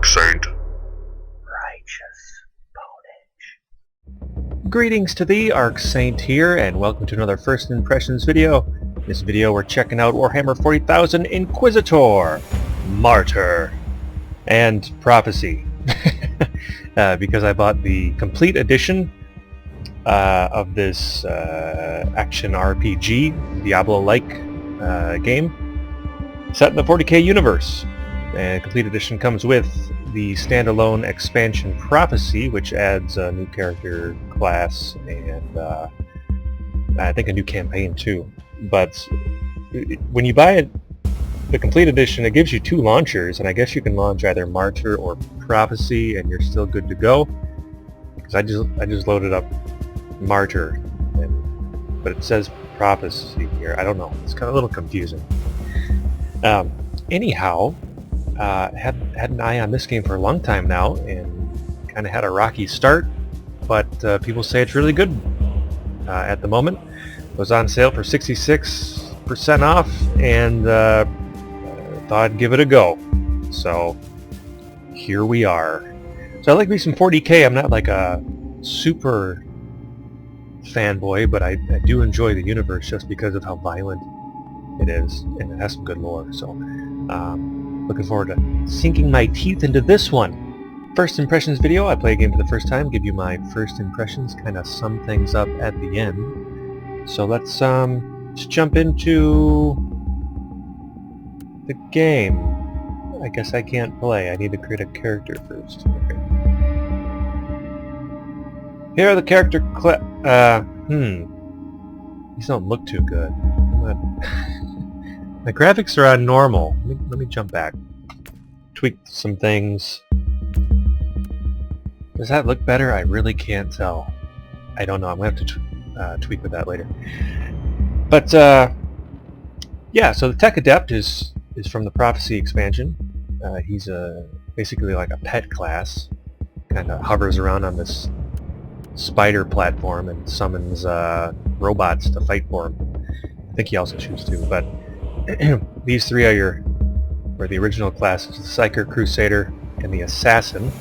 Archsaint. Righteous ponage. Greetings to thee, Archsaint here, and welcome to another First Impressions video. In this video we're checking out Warhammer 40,000 Inquisitor, Martyr, and Prophecy. Because I bought the complete edition of this action RPG, Diablo-like game, set in the 40k universe. And complete edition comes with the standalone expansion Prophecy, which adds a new character class and I think a new campaign too. But when you buy it, the complete edition, it gives you two launchers, and I guess you can launch either Martyr or Prophecy, and you're still good to go. Because I just loaded up Martyr, but it says Prophecy here. I don't know. It's kind of a little confusing. Anyhow, had an eye on this game for a long time now, and kind of had a rocky start, but people say it's really good at the moment. It was on sale for 66% off, and thought I'd give it a go. So here we are. So I like me some 40k. I'm not like a super fanboy, but I do enjoy the universe just because of how violent it is, and it has some good lore. So looking forward to sinking my teeth into this one. First impressions video. I play a game for the first time, give you my first impressions, kind of sum things up at the end. So let's jump into the game. I guess I can't play. I need to create a character first. Okay. Here are the character these don't look too good. My graphics are on normal. Let me jump back. Tweak some things. Does that look better? I really can't tell. I don't know. I'm going to have to tweak with that later. But, yeah, so the Tech Adept is from the Prophecy expansion. He's basically like a pet class. Kind of hovers around on this spider platform and summons robots to fight for him. I think he also shoots too, but these three are the original classes: the Psyker, Crusader, and the Assassin.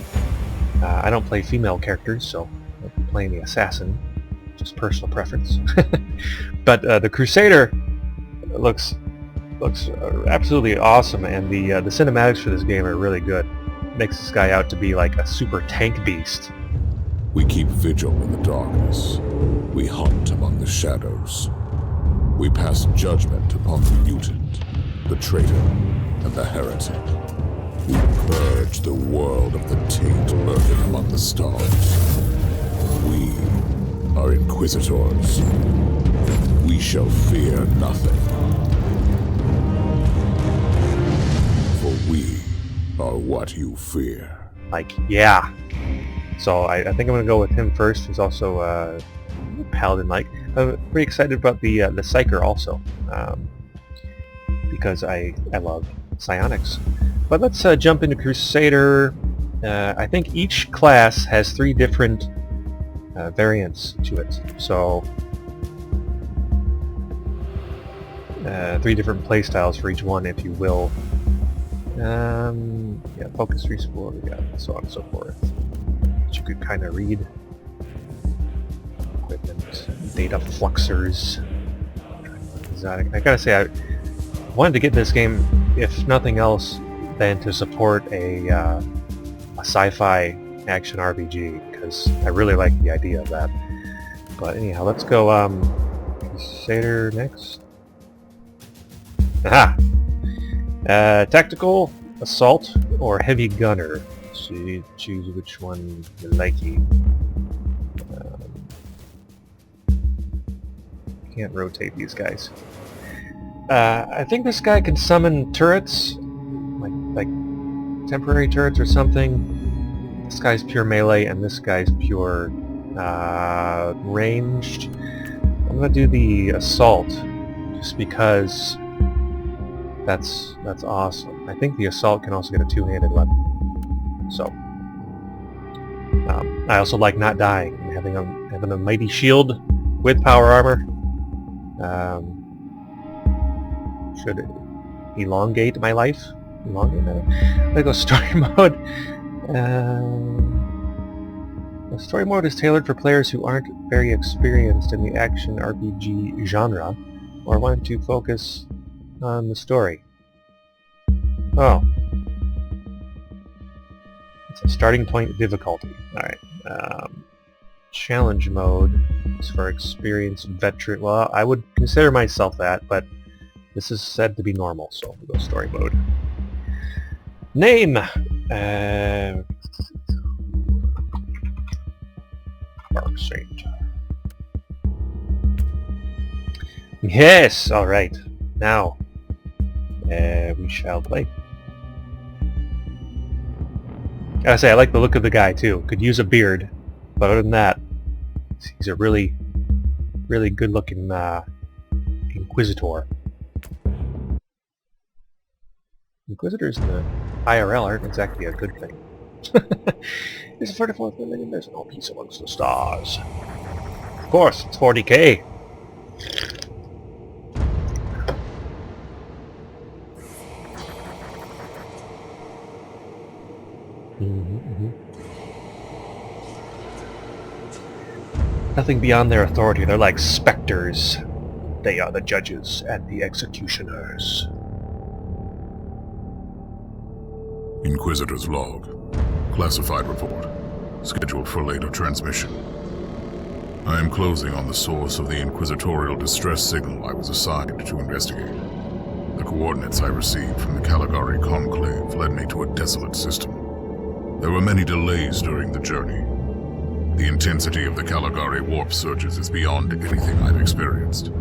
I don't play female characters, so I'll be playing the Assassin, just personal preference. But the Crusader looks absolutely awesome, and the cinematics for this game are really good. It makes this guy out to be like a super tank beast. We keep vigil in the darkness. We hunt among the shadows. We pass judgment upon the mutant, the traitor, and the heretic. We purge the world of the taint lurking among the stars. We are Inquisitors. We shall fear nothing. For we are what you fear. Like, yeah. So I think I'm going to go with him first. He's also Paladin-like. I'm pretty excited about the Psyker also, because I love psionics. But let's jump into Crusader. I think each class has 3 different variants to it. So 3 different playstyles for each one, if you will. Yeah, focus, rescore, we got so on and so forth. That you could kind of read. Equipment, data fluxers. Exotic. I gotta say, I wanted to get this game, if nothing else, than to support a sci-fi action RPG, because I really like the idea of that. But anyhow, let's go Crusader next. Aha! Tactical, assault, or heavy gunner. So you choose which one you like. Can't rotate these guys. I think this guy can summon turrets, like temporary turrets or something. This guy's pure melee, and this guy's pure ranged. I'm gonna do the assault, just because that's awesome. I think the assault can also get a two-handed weapon. So I also like not dying and having a mighty shield with power armor. Should elongate my life Longer than that. Let's go story mode. The story mode is tailored for players who aren't very experienced in the action RPG genre or want to focus on the story. Oh. It's a starting point difficulty. Alright. Challenge mode is for experienced veteran. Well, I would consider myself that, but this is said to be normal, so we'll go story mode. Name! Archsaint. Yes! Alright. Now, we shall play. Gotta say, I like the look of the guy, too. Could use a beard. But other than that, he's a really, really good-looking Inquisitor. Inquisitors in the IRL aren't exactly a good thing. There's a 34th million, there's no peace amongst the stars. Of course, it's 40k. Nothing beyond their authority. They're like specters. They are the judges and the executioners. Inquisitor's log. Classified report. Scheduled for later transmission. I am closing on the source of the inquisitorial distress signal I was assigned to investigate. The coordinates I received from the Caligari Conclave led me to a desolate system. There were many delays during the journey. The intensity of the Caligari warp surges is beyond anything I've experienced.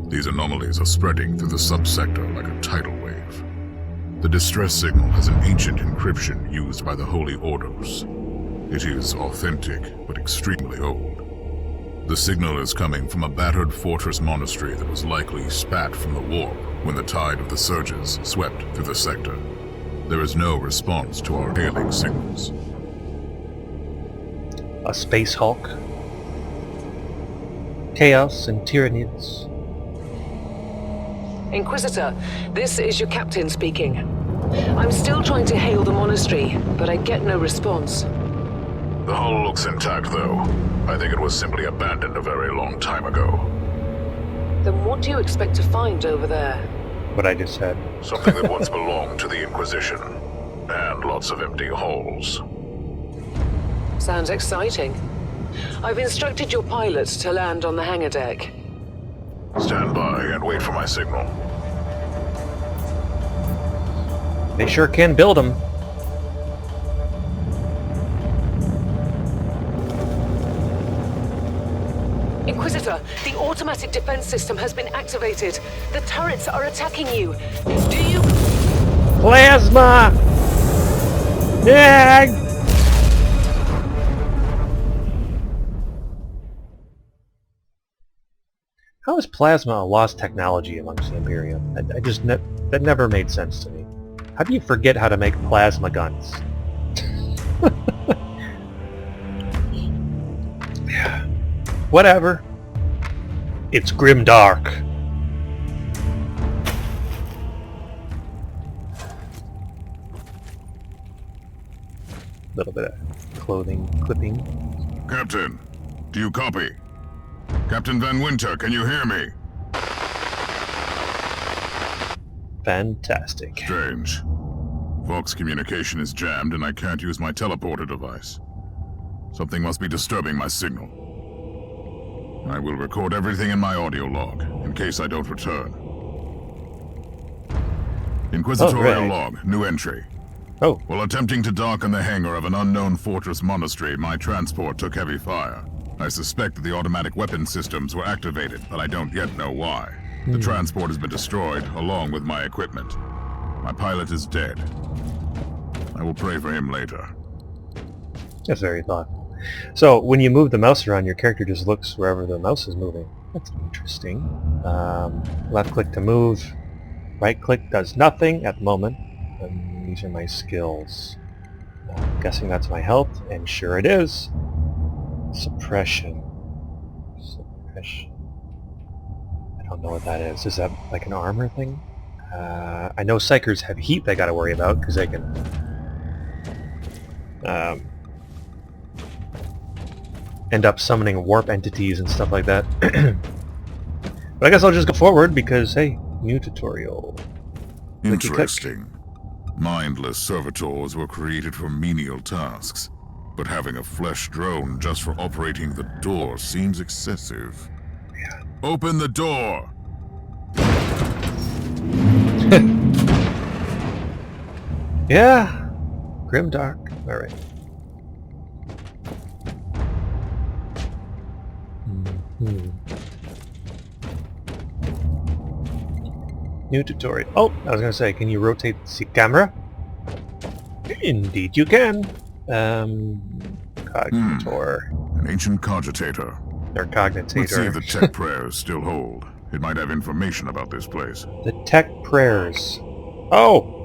These anomalies are spreading through the subsector like a tidal wave. The distress signal has an ancient encryption used by the Holy Orders. It is authentic, but extremely old. The signal is coming from a battered fortress monastery that was likely spat from the warp when the tide of the surges swept through the sector. There is no response to our hailing signals. A space hulk. Chaos and Tyranids. Inquisitor, this is your captain speaking. I'm still trying to hail the monastery, but I get no response. The hull looks intact, though. I think it was simply abandoned a very long time ago. Then what do you expect to find over there? What I just said. Something that once belonged to the Inquisition. And lots of empty halls. Sounds exciting. I've instructed your pilots to land on the hangar deck. Stand by and wait for my signal. They sure can build them. Inquisitor, the automatic defense system has been activated. The turrets are attacking you. Do you... Plasma! Yeah! How is plasma a lost technology amongst the Imperium? That never made sense to me. How do you forget how to make plasma guns? Whatever. It's grimdark. Little bit of clothing clipping. Captain, do you copy? Captain Van Winter, can you hear me? Fantastic. Strange. Vox communication is jammed and I can't use my teleporter device. Something must be disturbing my signal. I will record everything in my audio log, in case I don't return. Inquisitorial log, new entry. Oh. While attempting to dock in the hangar of an unknown fortress monastery, my transport took heavy fire. I suspect that the automatic weapon systems were activated, but I don't yet know why. The transport has been destroyed, along with my equipment. My pilot is dead. I will pray for him later. That's very thoughtful. So, when you move the mouse around, your character just looks wherever the mouse is moving. That's interesting. Left click to move. Right click does nothing at the moment. And these are my skills. I'm guessing that's my health, and sure it is. Suppression. Suppression. I don't know what that is. Is that like an armor thing? I know Psychers have heat they gotta worry about, because they can... end up summoning warp entities and stuff like that. But I guess I'll just go forward, because, hey, new tutorial. Interesting. Mindless servitors were created for menial tasks, but having a flesh drone just for operating the door seems excessive. Yeah. Open the door! Yeah. Grimdark. Alright. New tutorial. Oh, I was gonna say, can you rotate the camera? Indeed you can. Cognitor. An ancient cogitator. Or cognitator. Let's see if the tech prayers still hold. It might have information about this place. The tech prayers. Oh!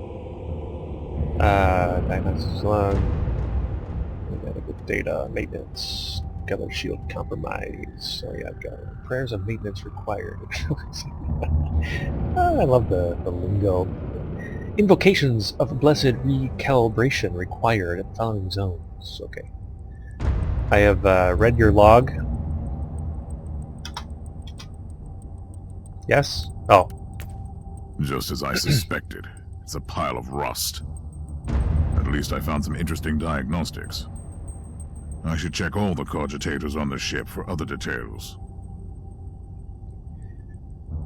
Diagnosis log. Good data. Maintenance. Gather shield compromise. Oh yeah, I've got it. Prayers of maintenance required. I love the lingo. Invocations of blessed recalibration required at the following zones. Okay. I have read your log. Yes? Oh. Just as I suspected. It's a pile of rust. At least I found some interesting diagnostics. I should check all the cogitators on the ship for other details.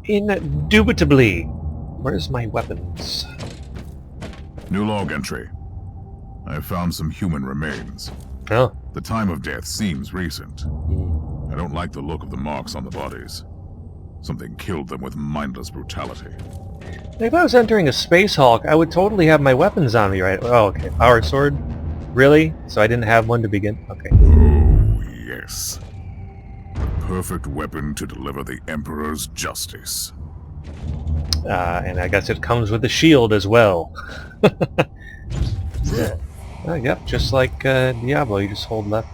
Indubitably. Where's my weapons? New log entry. I have found some human remains. Oh. The time of death seems recent. I don't like the look of the marks on the bodies. Something killed them with mindless brutality. If I was entering a Space Hulk, I would totally have my weapons on me, right? Oh, okay. Power sword? Really? So I didn't have one to begin? Okay. Oh, yes. The perfect weapon to deliver the Emperor's justice. And I guess it comes with a shield as well. Yeah. Yep, just like Diablo, you just hold left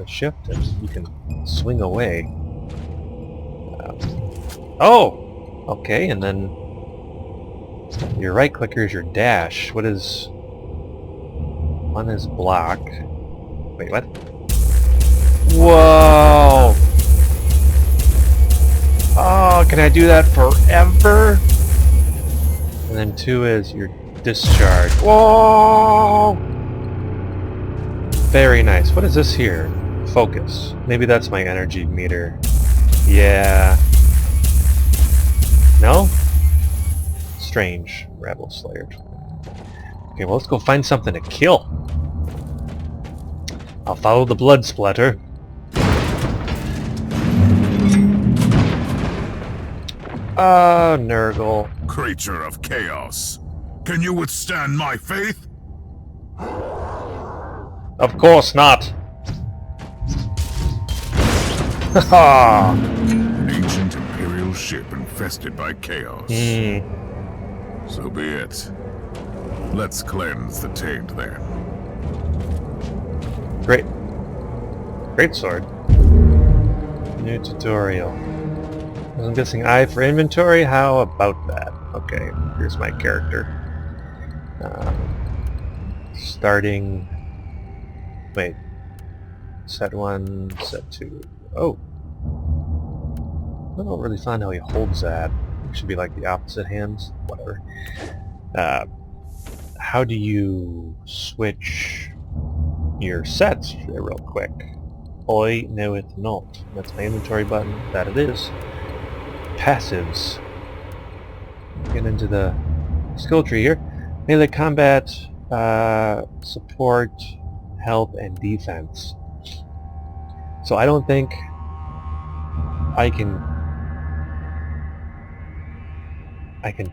shift and you can swing away. Oh! Okay, and then your right clicker is your dash. What is... One is block. Wait, what? Whoa! Oh, can I do that forever? And then 2 is your discharge. Whoa! Very nice. What is this here? Focus. Maybe that's my energy meter. Yeah. No? Strange. Rebel Slayer. Okay, well, let's go find something to kill. I'll follow the blood splatter. Nurgle. Creature of chaos. Can you withstand my faith? Of course not. Haha. An ancient Imperial ship infested by chaos. So be it. Let's cleanse the taint then. Great. Great sword. New tutorial. I'm guessing I for inventory? How about that? Okay, here's my character. Starting... Wait. Set 1, set 2. Oh! I don't really find how he holds that. It should be like the opposite hands. Whatever. How do you switch your sets real quick? I know it not. That's my inventory button. That it is. Passives. Get into the skill tree here. Melee combat, support, health, and defense. So I don't think I can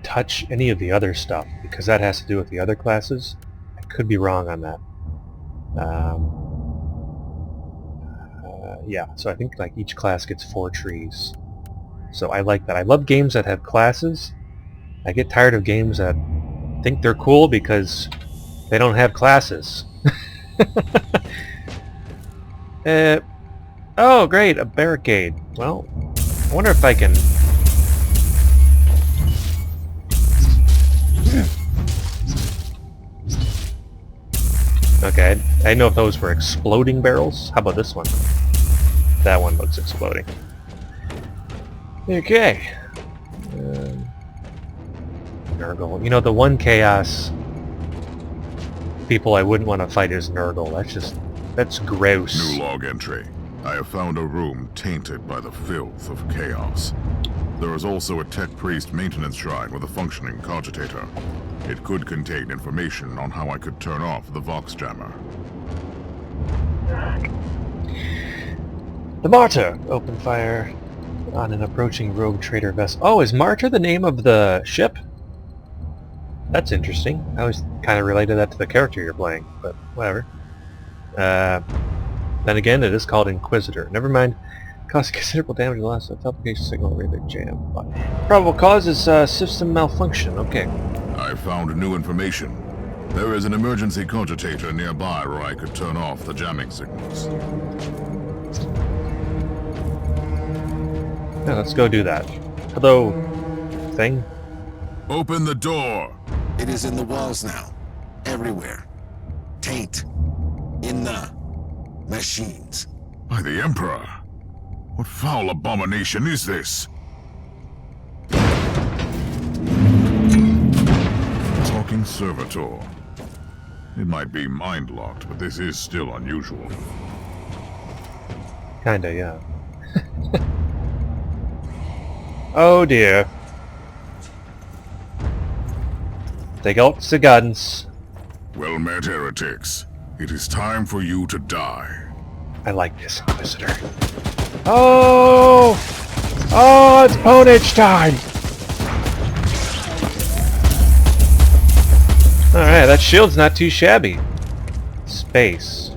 touch any of the other stuff because that has to do with the other classes. I could be wrong on that. Yeah, so I think like each class gets 4 trees. So I like that. I love games that have classes. I get tired of games that think they're cool because they don't have classes. Oh, great, a barricade. Well, I wonder if I can... Okay, I didn't know if those were exploding barrels. How about this one? That one looks exploding. Okay. Nurgle. You know, the one chaos people I wouldn't want to fight is Nurgle. That's gross. New log entry. I have found a room tainted by the filth of chaos. There is also a tech priest maintenance shrine with a functioning cogitator. It could contain information on how I could turn off the Vox jammer. The Martyr! Open fire on an approaching rogue trader vessel. Oh, is Martyr the name of the ship? That's interesting. I always kind of related that to the character you're playing, but whatever. Then again, it is called Inquisitor. Never mind. Caused considerable damage in the last teleportation signal radio jam. Probable cause is system malfunction. Okay. I found new information. There is an emergency cogitator nearby where I could turn off the jamming signals. Yeah, let's go do that. Hello, thing. Open the door! It is in the walls now. Everywhere. Taint. In the machines. By the Emperor! What foul abomination is this? Talking servitor. It might be mind-locked, but this is still unusual. Kinda, yeah. Oh dear. Take out the guns. Well met, heretics. It is time for you to die. I like this Inquisitor. Oh! Oh, it's ponage time! Alright, that shield's not too shabby. Space.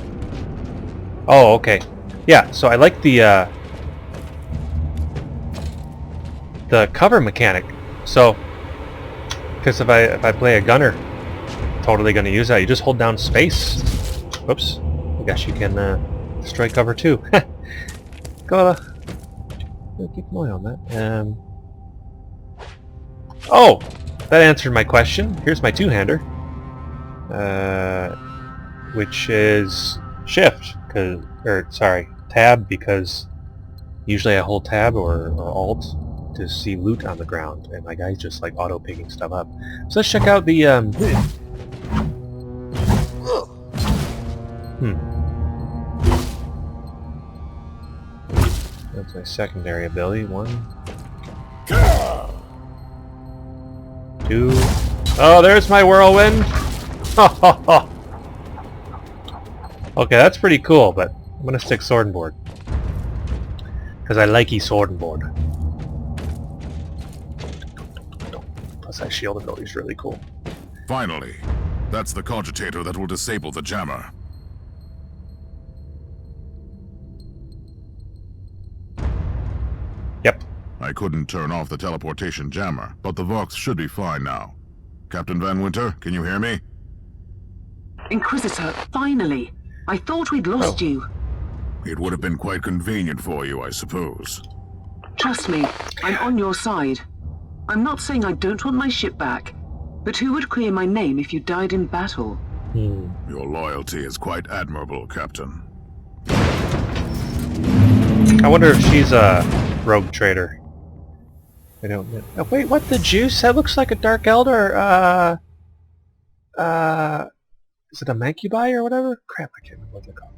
Oh, okay. Yeah, so I like the cover mechanic. So, because if I play a gunner, totally gonna use that. You just hold down space. Whoops. I guess you can destroy cover too. Gotta keep an eye on that. Oh! That answered my question. Here's my two-hander. Which is shift, tab, because usually I hold tab or alt to see loot on the ground, and my guy's just like auto-picking stuff up. So let's check out the That's my secondary ability. 1, 2. Oh, there's my whirlwind! Okay, that's pretty cool, but I'm gonna stick sword and board. Because I likey sword and board. Plus that shield ability is really cool. Finally, that's the cogitator that will disable the jammer. Yep. I couldn't turn off the teleportation jammer, but the Vox should be fine now. Captain Van Winter, can you hear me? Inquisitor, finally! I thought we'd lost you. It would have been quite convenient for you, I suppose. Trust me, I'm on your side. I'm not saying I don't want my ship back, but who would clear my name if you died in battle? Your loyalty is quite admirable, Captain. I wonder if she's a rogue trader. I don't know. Oh, wait, what the juice? That looks like a Dark Eldar, is it a Mancubi or whatever? Crap, I can't remember what they're called.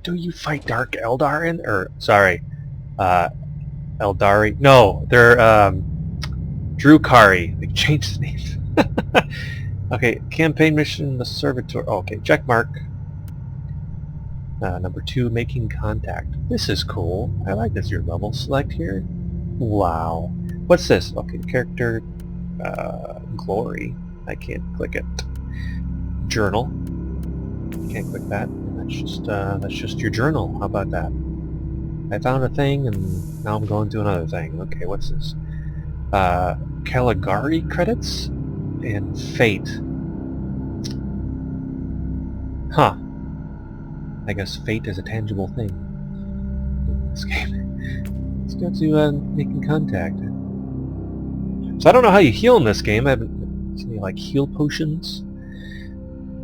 Do you fight Dark Eldar in, sorry, Eldari? No, they're, Drukari. They changed the name. Okay, campaign mission, the servitor. Oh, okay, check mark. Number 2, making contact. This is cool. I like this. Your level select here. Wow. What's this? Okay, character, glory. I can't click it. Journal. Can't click that. That's just your journal. How about that? I found a thing and now I'm going to another thing. Okay, what's this? Caligari credits and fate. Huh. I guess fate is a tangible thing in this game. Let's go to making contact. So I don't know how you heal in this game. I haven't seen any like heal potions.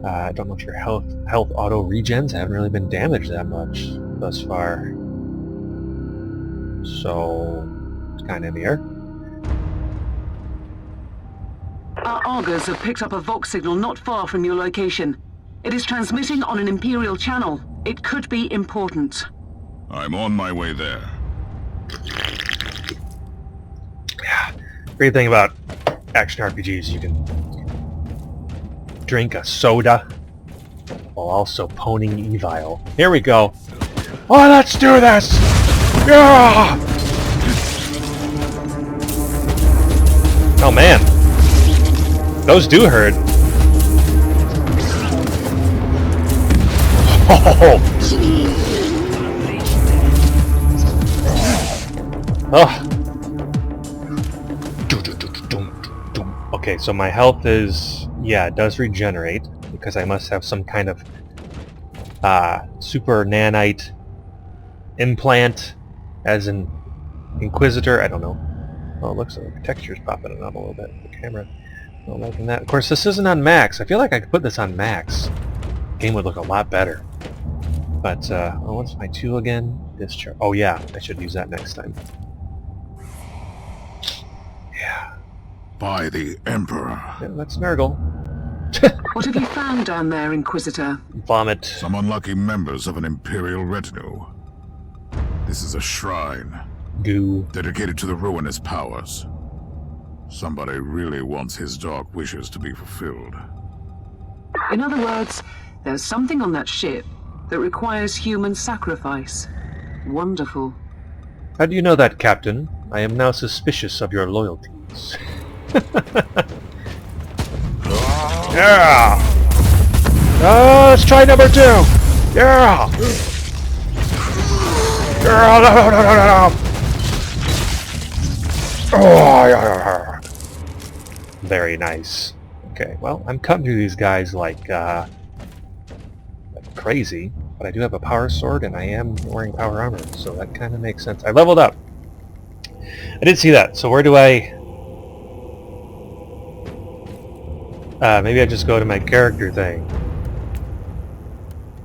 I don't know if your health auto regens. I haven't really been damaged that much thus far. So, it's kind of near. Our augurs have picked up a Vox signal not far from your location. It is transmitting on an Imperial channel. It could be important. I'm on my way there. Yeah. Great thing about action RPGs, you can drink a soda while also poning evil. Here we go. Oh, let's do this! Yeah! Oh man, those do hurt. Oh! Oh! Okay, so my health is, yeah, it does regenerate because I must have some kind of super nanite implant, as in Inquisitor. I don't know. Oh, it looks like the texture's popping up a little bit. The camera, not liking that. Of course, this isn't on max. I feel like I could put this on max. The game would look a lot better. But oh, what's my tool again? Discharge. Oh yeah, I should use that next time. Yeah. By the Emperor. Yeah, that's Nurgle. What have you found down there, Inquisitor? Vomit. Some unlucky members of an Imperial retinue. This is a shrine Goo. dedicated to the ruinous powers. Somebody really wants his dark wishes to be fulfilled. In other words, there's something on that ship that requires human sacrifice. Wonderful. How do you know that, Captain? I am now suspicious of your loyalties. Yeah! Let's try number 2! Yeah! Yeah! No. Oh, yeah. Very nice. Okay, well, I'm cutting through these guys like crazy, but I do have a power sword and I am wearing power armor, so that kind of makes sense. I leveled up. I did see that, so where do I... maybe I just go to my character thing.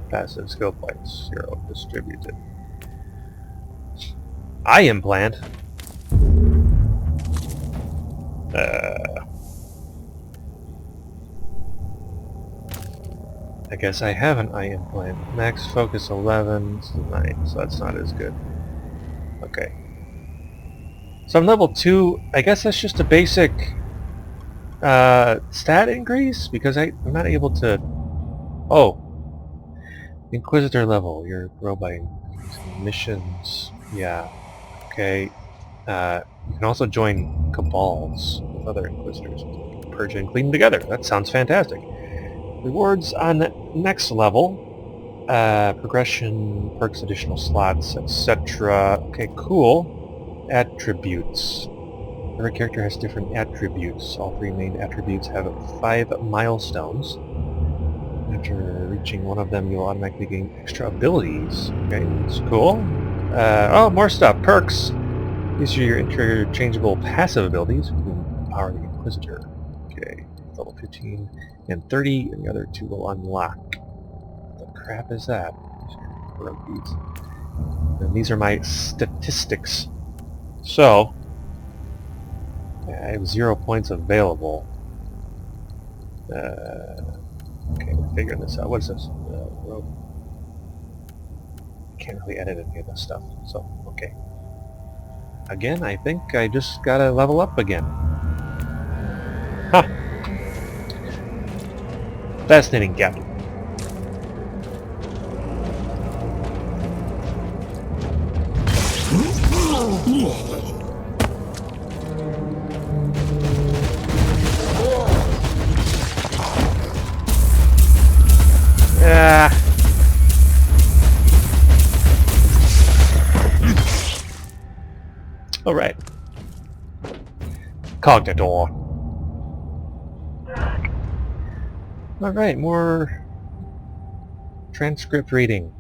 Passive skill points, 0 distributed. Eye implant? I guess I have an eye implant. Max focus 11 to 9, so that's not as good. Okay. So I'm level 2. I guess that's just a basic stat increase, because I'm not able to... Oh! Inquisitor level. You're grow by missions. Yeah. Okay. You can also join cabals with other Inquisitors. Purge and clean together. That sounds fantastic. Rewards on next level. Progression, perks, additional slots, etc. Okay, cool. Attributes. Every character has different attributes. All 3 main attributes have 5 milestones. After reaching one of them, you'll automatically gain extra abilities. Okay, that's cool. Oh, more stuff. Perks. These are your interchangeable passive abilities. You can empower the Inquisitor. Okay, level 15 and 30, and the other 2 will unlock. What the crap is that? And these are my statistics. So, I have 0 points available. Okay, we're figuring this out. What is this? Can't really edit any of this stuff, so, okay. Again, I think I just gotta level up again. Huh. Fascinating, Captain. Alright. Cognitor. Alright, more transcript reading.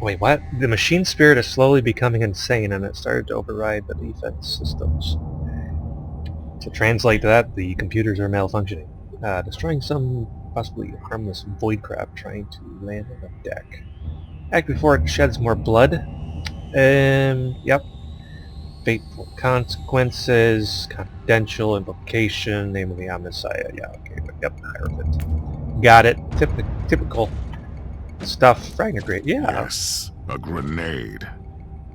Wait, what? The machine spirit is slowly becoming insane and it started to override the defense systems. To translate that, the computers are malfunctioning. Destroying some possibly harmless voidcraft trying to land on the deck. Act before it sheds more blood. Yep. Fateful consequences, confidential, invocation, name of the Omnissiah. Yeah, okay, but yep, Hierophant. Got it. Typical stuff. Fragment grenade. Yeah. Yes, a grenade.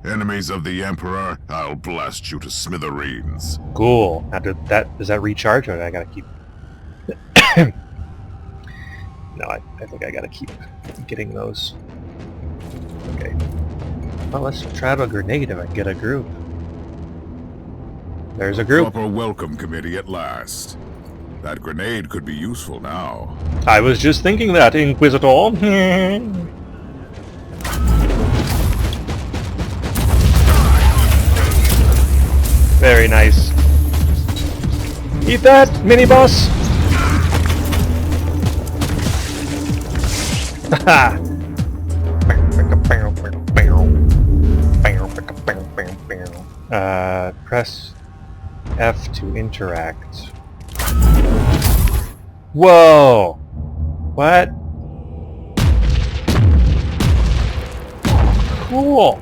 Enemies of the Emperor, I'll blast you to smithereens. Cool. Now, does that recharge, or do I gotta keep... No, I think I gotta keep getting those. Okay. Well, let's try out a grenade if I can get a group. There's a group. Proper welcome committee at last. That grenade could be useful now. I was just thinking that, Inquisitor. Very nice. Eat that, mini-boss! Haha! Press F to interact. Whoa! What? Cool!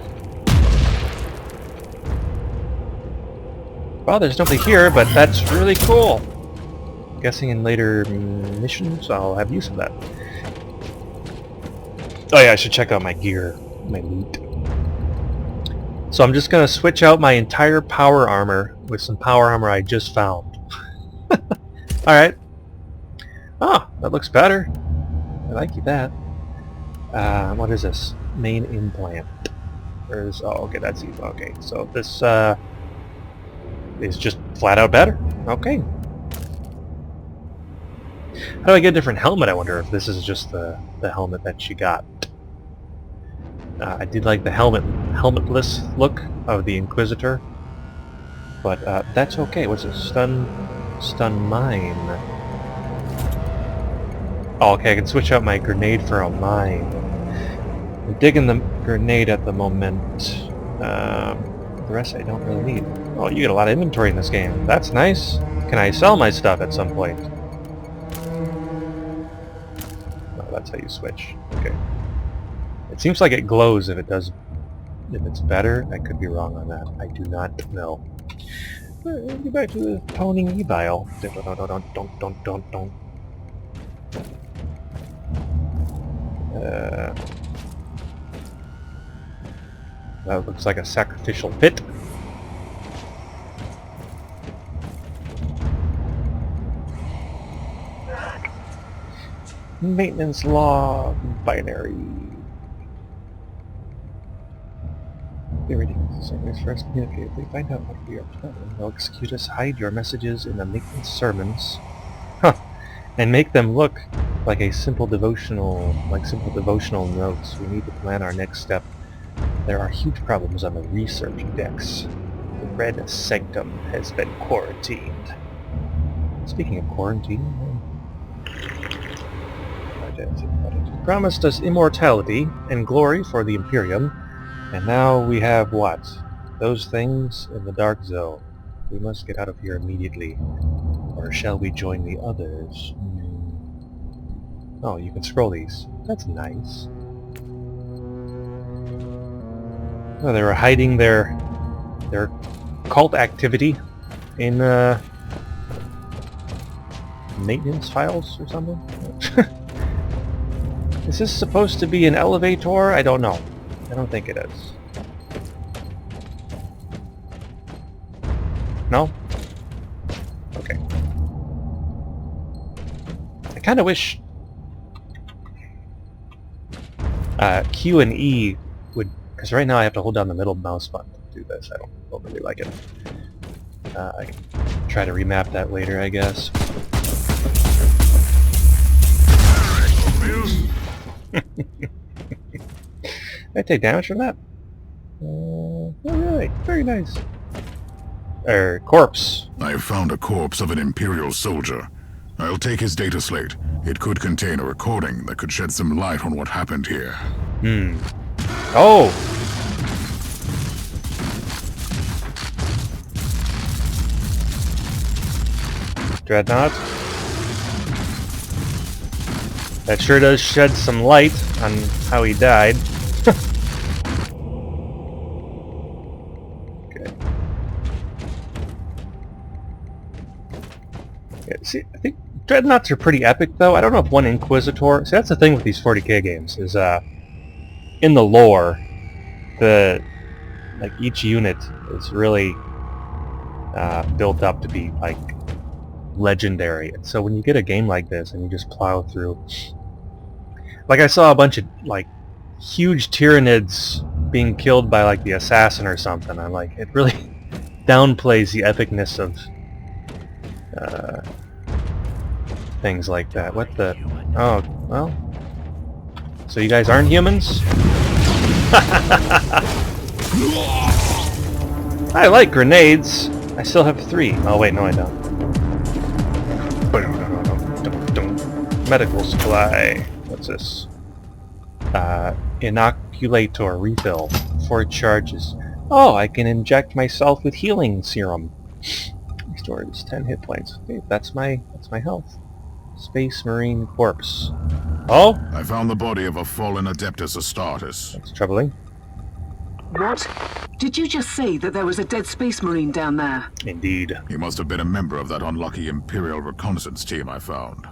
Well, there's nobody here, but that's really cool. Guessing in later missions I'll have use of that. Oh yeah, I should check out my gear, my loot. So I'm just gonna switch out my entire power armor with some power armor I just found. Alright. Ah, that looks better. I like that. What is this? Main implant. Where's... Oh, okay, that's easy. Okay, so this, is just flat out better. Okay. How do I get a different helmet, I wonder if this is just the helmet that she got. I did like the helmetless look of the Inquisitor. But that's okay. What's it? Stun mine. Oh, okay, I can switch out my grenade for a mine. I'm digging the grenade at the moment. The rest I don't really need. Oh, you get a lot of inventory in this game. That's nice. Can I sell my stuff at some point? No, that's how you switch. Okay. It seems like it glows if it's better. I could be wrong on that. I do not know. Get back to the toning e-vial. Don't. That looks like a sacrificial pit. Maintenance log binary. Be ridiculous. Somebody's first communicate. If they find out what we are planning, they'll execute us, hide your messages in the maintenance sermons. Huh. And make them look like simple devotional notes. We need to plan our next step. There are huge problems on the research decks. The Red Sanctum has been quarantined. Speaking of quarantine, promised us immortality and glory for the Imperium, and now we have what? Those things in the Dark Zone. We must get out of here immediately, or shall we join the others? Oh, you can scroll these. That's nice. Oh, they were hiding their cult activity in maintenance files or something. Is this supposed to be an elevator? I don't know. I don't think it is. No? Okay. I kind of wish Q and E would, because right now I have to hold down the middle mouse button to do this. I don't really like it. I can try to remap that later, I guess. I take damage from that? Alright, very nice. Corpse. I have found a corpse of an Imperial soldier. I'll take his data slate. It could contain a recording that could shed some light on what happened here. Oh! Dreadnought. That sure does shed some light on how he died. Okay. Yeah, see, I think Dreadnoughts are pretty epic, though. I don't know if one Inquisitor... See, that's the thing with these 40k games, is, in the lore, like, each unit is really built up to be, like, legendary. And so when you get a game like this and you just plow through... Like, I saw a bunch of, like, huge Tyranids being killed by, like, the assassin or something. I'm like, it really downplays the epicness of things like that. What the... Oh, well... So you guys aren't humans? I like grenades. I still have 3. Oh, wait, no I don't. Medical supply. What's this? Inoculator refill. 4 charges. Oh, I can inject myself with healing serum. Restores 10 hit points. Okay, that's my health. Space Marine corpse. Oh? I found the body of a fallen Adeptus Astartes. That's troubling. What? Did you just say that there was a dead Space Marine down there? Indeed. He must have been a member of that unlucky Imperial reconnaissance team I found.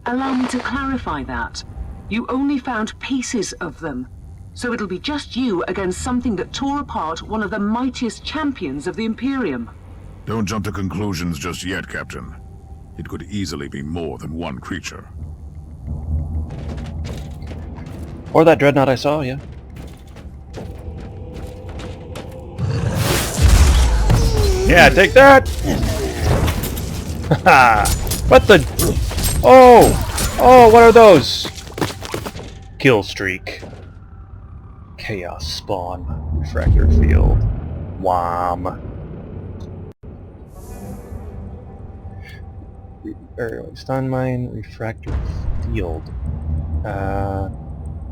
Allow me to clarify that. You only found pieces of them. So it'll be just you against something that tore apart one of the mightiest champions of the Imperium. Don't jump to conclusions just yet, Captain. It could easily be more than one creature. Or that dreadnought I saw, yeah. Yeah, take that! Haha! What the... Oh! Oh, what are those? Kill streak. Chaos spawn. Refractor field. Wham. Stun mine, refractor field.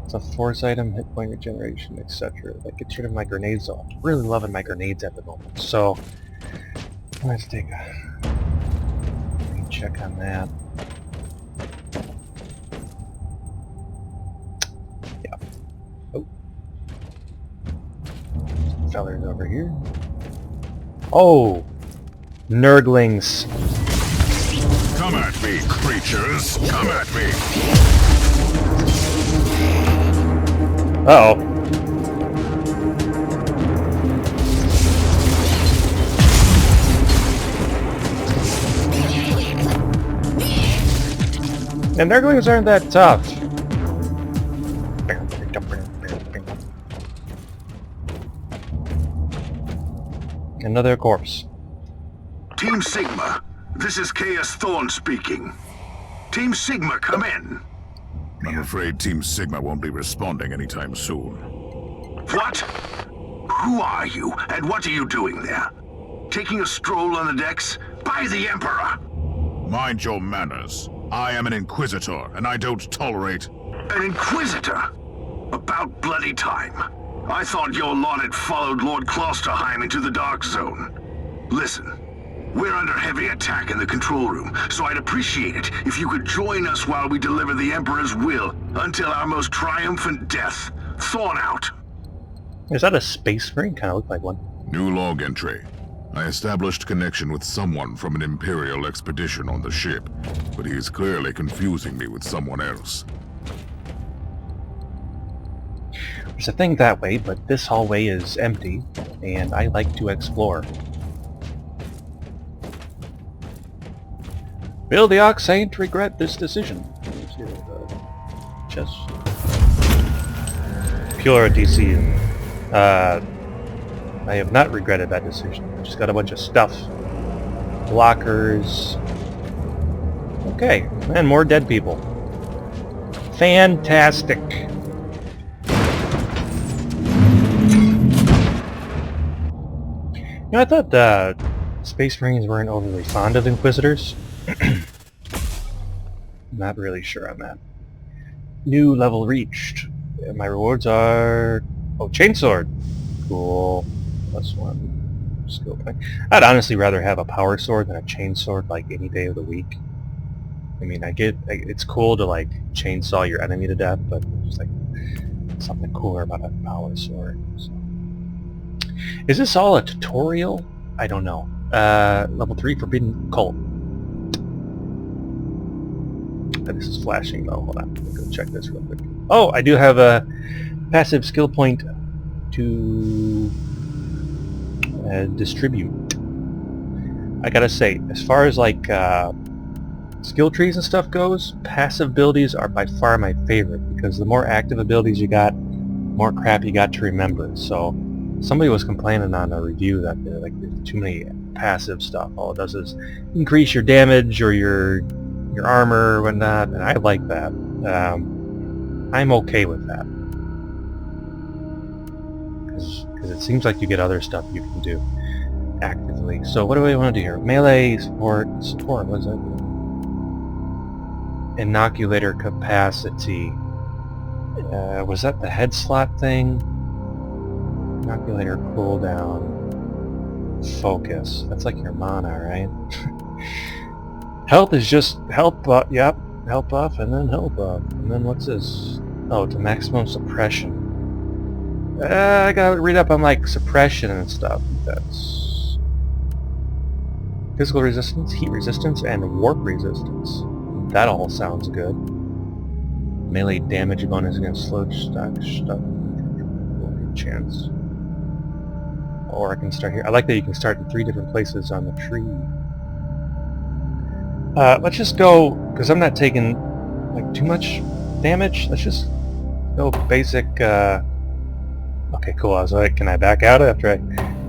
It's a force item, hit point regeneration, etc. That gets rid of my grenades off. I'm really loving my grenades at the moment. So let's take a check on that. Yeah. Oh. Fellers over here. Oh! Nurglings. Come at me, creatures! Come at me! Uh-oh. And Nurglings aren't that tough. Another corpse. Team Sigma, this is Chaos Thorn speaking. Team Sigma, come in. I'm afraid Team Sigma won't be responding anytime soon. What? Who are you, and what are you doing there? Taking a stroll on the decks? By the Emperor! Mind your manners. I am an Inquisitor, and I don't tolerate... An Inquisitor? About bloody time. I thought your lot had followed Lord Klosterheim into the Dark Zone. Listen, we're under heavy attack in the control room, so I'd appreciate it if you could join us while we deliver the Emperor's will until our most triumphant death. Thorn out. Is that a space marine? Kind of looked like one. New log entry. I established connection with someone from an Imperial expedition on the ship, but he is clearly confusing me with someone else. There's a thing that way, but this hallway is empty, and I like to explore. Will the Archsaint regret this decision? Chest. Pure DC. I have not regretted that decision. I just got a bunch of stuff. Blockers. Okay, and more dead people. Fantastic. You know, I thought Space Marines weren't overly fond of Inquisitors. Not really sure on that. New level reached. And my rewards are... Oh, chainsword. Cool. +1 skill point. I'd honestly rather have a power sword than a chainsword like any day of the week. I mean, it's cool to like chainsaw your enemy to death, but there's like something cooler about a power sword. So. Is this all a tutorial? I don't know. Level 3 Forbidden Cult. This is flashing though. Hold on. Let me go check this real quick. Oh, I do have a passive skill point to distribute. I gotta say, as far as like skill trees and stuff goes, passive abilities are by far my favorite, because the more active abilities you got, more crap you got to remember. So somebody was complaining on a review that there's too many passive stuff. All it does is increase your damage or your armor or whatnot, and I like that. I'm okay with that, because it seems like you get other stuff you can do actively. So what do I want to do here? Melee support, what is that? Inoculator capacity. Was that the head slot thing? Inoculator cooldown. Focus. That's like your mana, right? Health is just health buff. Yep. Health buff and then health buff. And then what's this? Oh, to maximum suppression. I gotta read up on like suppression and stuff. That's physical resistance, heat resistance, and warp resistance. That all sounds good. Melee damage bonus against slow stuff. Chance. Or I can start here. I like that you can start in 3 different places on the tree. Let's just go, because I'm not taking like too much damage. Let's just go basic. Okay, cool. I was like, can I back out after I?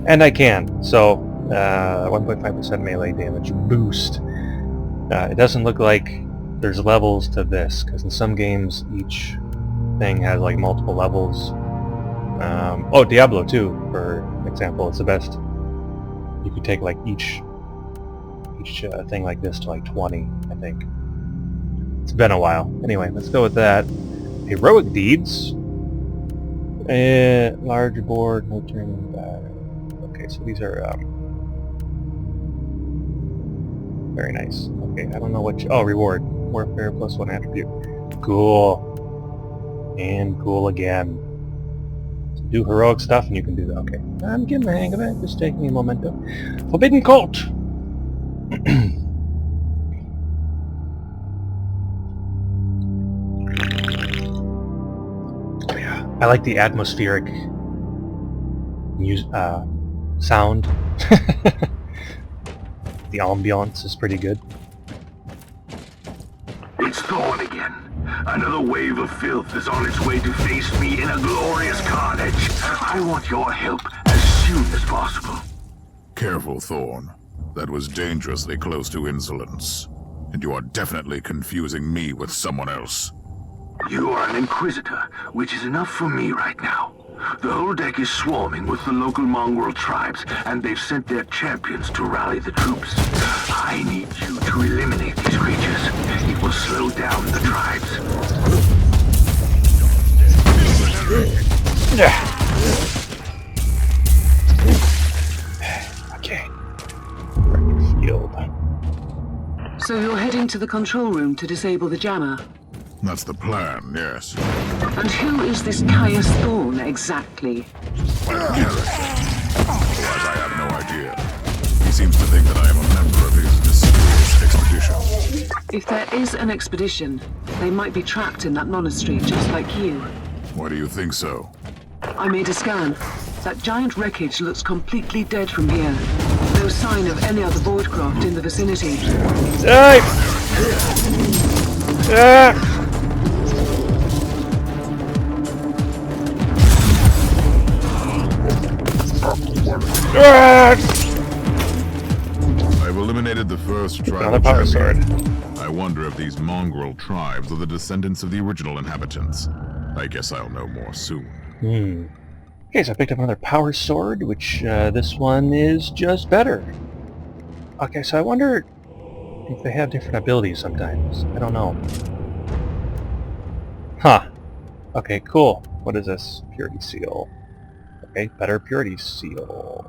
And I can. So 1.5% melee damage boost. It doesn't look like there's levels to this, because in some games each thing has like multiple levels. Oh, Diablo 2, for example, it's the best. You could take like each thing like this to like 20, I think. It's been a while. Anyway, let's go with that. Heroic deeds. Large board, no turning back. Okay, so these are very nice. Okay, I don't know what. Oh, reward. Warfare +1 attribute. Cool. And cool again. So do heroic stuff and you can do that. Okay. I'm getting the hang of it. Just taking a memento. Forbidden Cult! Yeah. I like the atmospheric sound. The ambiance is pretty good. It's Thorn again. Another wave of filth is on its way to face me in a glorious carnage. I want your help as soon as possible. Careful, Thorn. That was dangerously close to insolence. And you are definitely confusing me with someone else. You are an Inquisitor, which is enough for me right now. The whole deck is swarming with the local mongrel tribes, and they've sent their champions to rally the troops. I need you to eliminate these creatures. It will slow down the tribes. Okay. Record field. So you're heading to the control room to disable the jammer? That's the plan, yes. And who is this Caius Thorn exactly? My character. Otherwise, I have no idea. He seems to think that I am a member of his mysterious expedition. If there is an expedition, they might be trapped in that monastery just like you. Why do you think so? I made a scan. That giant wreckage looks completely dead from here. No sign of any other voidcraft in the vicinity. Die! I've eliminated the first tribal Another power sword. I wonder if these mongrel tribes are the descendants of the original inhabitants. I guess I'll know more soon. Okay, so I picked up another power sword, which this one is just better. Okay, so I wonder if they have different abilities sometimes. I don't know. Huh. Okay, cool. What is this? Purity seal. Okay, better purity seal.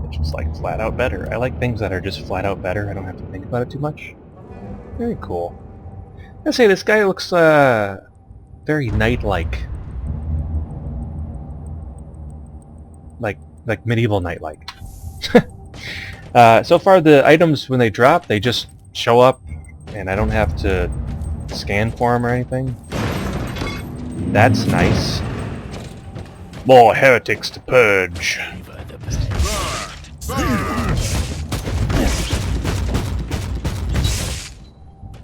It's just like flat out better. I like things that are just flat out better. I don't have to think about it too much. Very cool. I say this guy looks very knight-like. Like medieval knight-like. So far the items, when they drop, they just show up and I don't have to scan for them or anything. That's nice. More heretics to purge.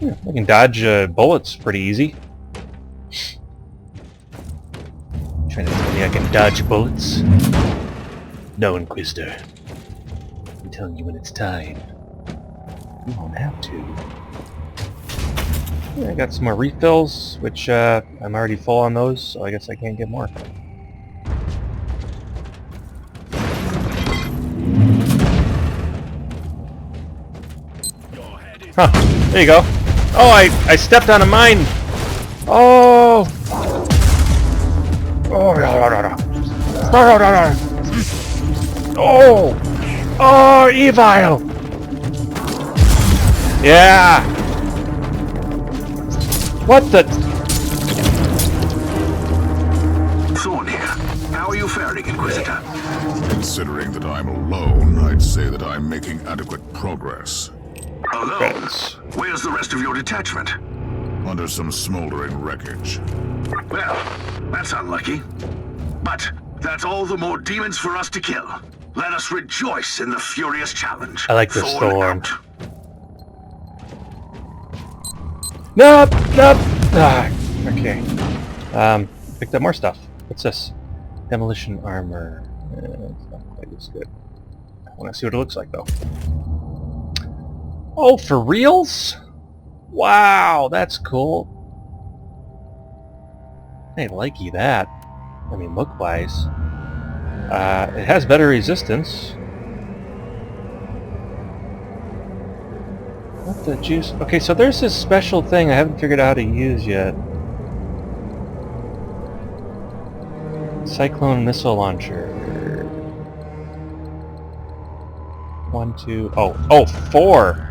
Yeah, I can dodge bullets pretty easy. Trying to tell me I can dodge bullets? No, Inquisitor. I'm telling you when it's time. You won't have to. Yeah, I got some more refills, which I'm already full on those, so I guess I can't get more. Huh, there you go. Oh, I stepped on a mine! Oh! Oh! Oh! Oh, evil! Yeah! What the? Thorn here. How are you faring, Inquisitor? Considering that I'm alone, I'd say that I'm making adequate progress. Alone? Credits. Where's the rest of your detachment? Under some smoldering wreckage. Well, that's unlucky. But that's all the more demons for us to kill. Let us rejoice in the furious challenge. I like this Thorn. Out. Nope! Nope! Ah, okay. Picked up more stuff. What's this? Demolition armor. It's not quite as good. I want to see what it looks like, though. Oh, for reals? Wow, that's cool. Hey, likey that. I mean, look-wise. It has better resistance. What the juice? Okay, so there's this special thing I haven't figured out how to use yet. Cyclone missile launcher. 1, 2... Oh, 4!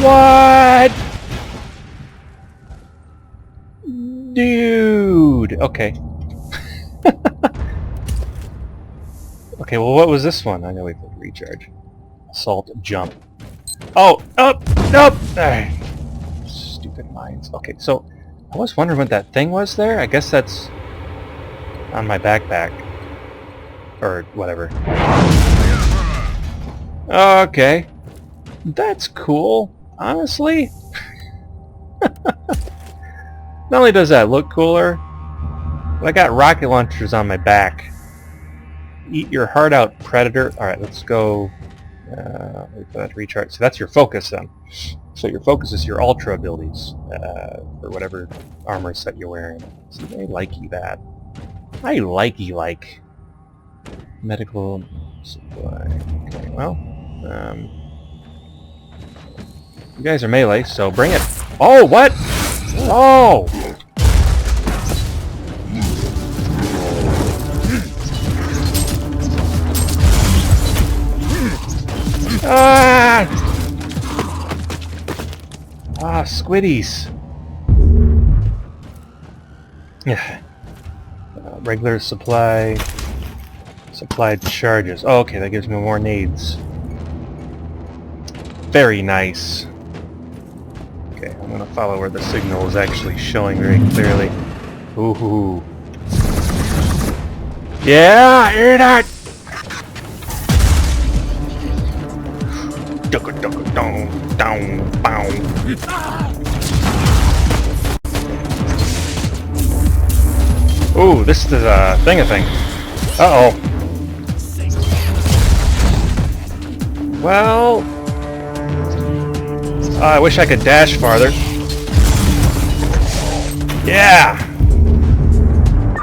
What? Dude! Okay. Okay, well what was this one? I gotta wait for it to recharge. Assault jump. Oh! Up! Up! Stupid mines. Okay, so I was wondering what that thing was there. I guess that's on my backpack. Or whatever. Okay. That's cool. Honestly. Not only does that look cooler, but I got rocket launchers on my back. Eat your heart out, Predator. Alright, let's go... wait for that to recharge. So that's your focus then. So your focus is your ultra abilities. For whatever armor set you're wearing. So I likey that. I likey like. Medical supply. Okay, well... you guys are melee, so bring it. Oh, what? Oh! Ah! Ah, squiddies. Yeah. Regular supply. Supplied charges. Oh, okay, that gives me more nades. Very nice. Okay, I'm gonna follow where the signal is actually showing very clearly. Ooh. Yeah, hear that! Ooh, this is a thing. Uh-oh. Well... I wish I could dash farther. Yeah!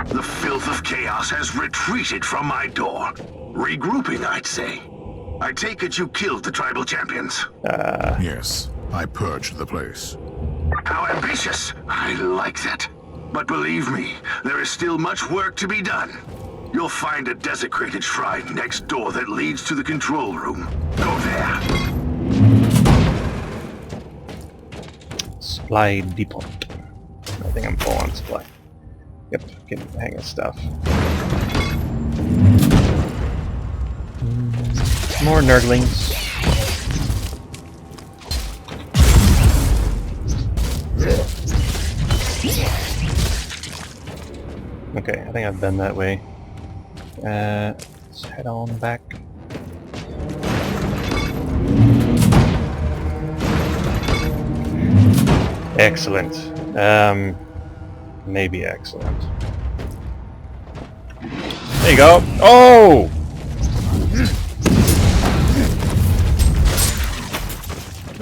The filth of chaos has retreated from my door. Regrouping, I'd say. I take it you killed the tribal champions. Yes, I purged the place. How ambitious. I like that. But believe me, there is still much work to be done. You'll find a desecrated shrine next door that leads to the control room. Go there. Supply depot. I think I'm full on supply. Yep, getting the hang of stuff. More nurglings. Okay, I think I've been that way. Let's head on back. Excellent. Maybe excellent. There you go. Oh!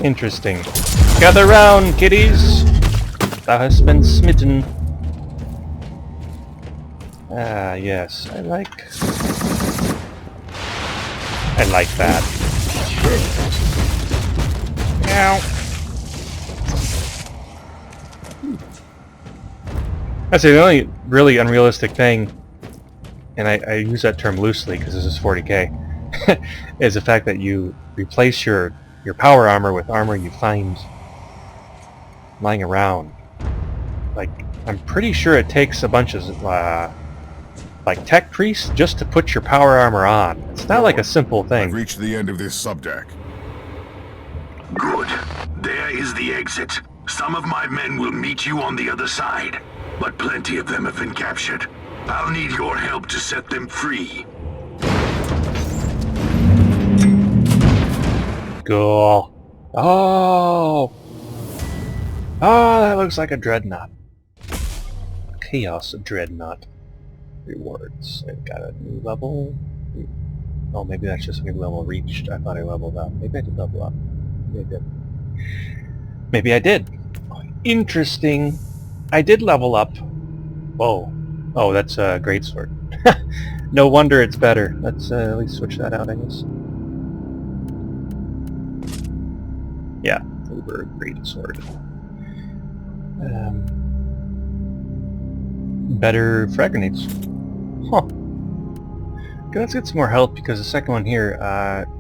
Interesting. Gather round, kiddies! Thou hast been smitten. Ah, yes. I like that. Ow. That's the only really unrealistic thing, and I use that term loosely because this is 40k, is the fact that you replace your power armor with armor you find lying around. Like, I'm pretty sure it takes a bunch of like tech priests just to put your power armor on. It's not like a simple thing. I've reached the end of this subdeck. Good. There is the exit. Some of my men will meet you on the other side, but plenty of them have been captured. I'll need your help to set them free. Cool. Oh! Oh, that looks like a dreadnought. Chaos Dreadnought. Rewards. I've got a new level. Oh, maybe that's just a new level reached. I thought I leveled up. Maybe I did level up. Maybe I did. Maybe I did. Interesting. I did level up. Whoa. Oh, that's a greatsword. No wonder it's better. Let's at least switch that out, I guess. Yeah, Uber greatsword. Better frag grenades. Huh. Okay, let's get some more health because the second one here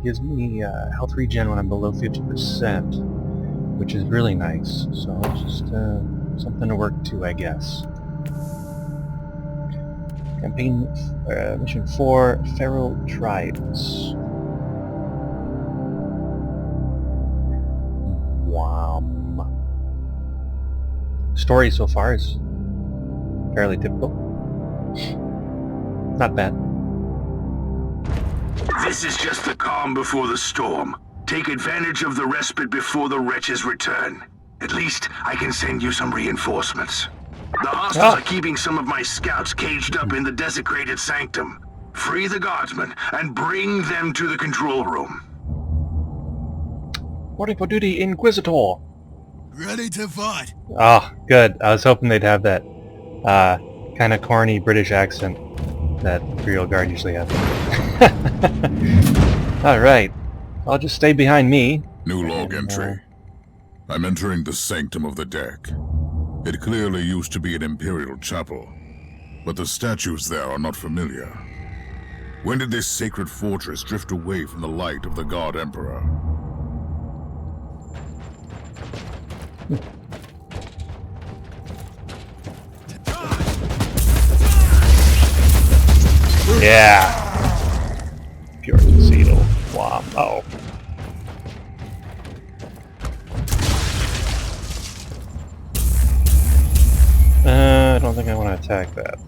gives me health regen when I'm below 50%, which is really nice. So it's just something to work to, I guess. Campaign mission 4: Feral Tribes. Wow. Story so far is fairly typical. Not bad. This is just the calm before the storm. Take advantage of the respite before the wretches return. At least I can send you some reinforcements. The hostiles are keeping some of my scouts caged up in the desecrated sanctum. Free the guardsmen and bring them to the control room. Reporting for duty, Inquisitor. Ready to fight. Oh, good. I was hoping they'd have that kind of corny British accent that Imperial Guard usually have. Alright. I'll just stay behind me. New log entry. I'm entering the sanctum of the deck. It clearly used to be an Imperial chapel, but the statues there are not familiar. When did this sacred fortress drift away from the light of the God Emperor? Yeah. Pure Conceal. Wow. Oh. I don't think I want to attack that.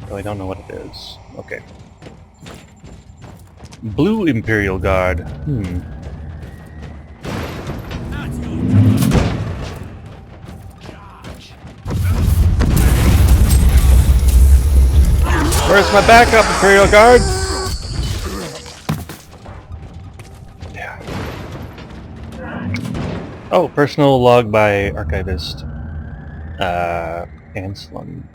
Really don't know what it is. Okay. Blue Imperial Guard. Where's my backup, Imperial Guard? Yeah. Oh, personal log by Archivist. Anslem.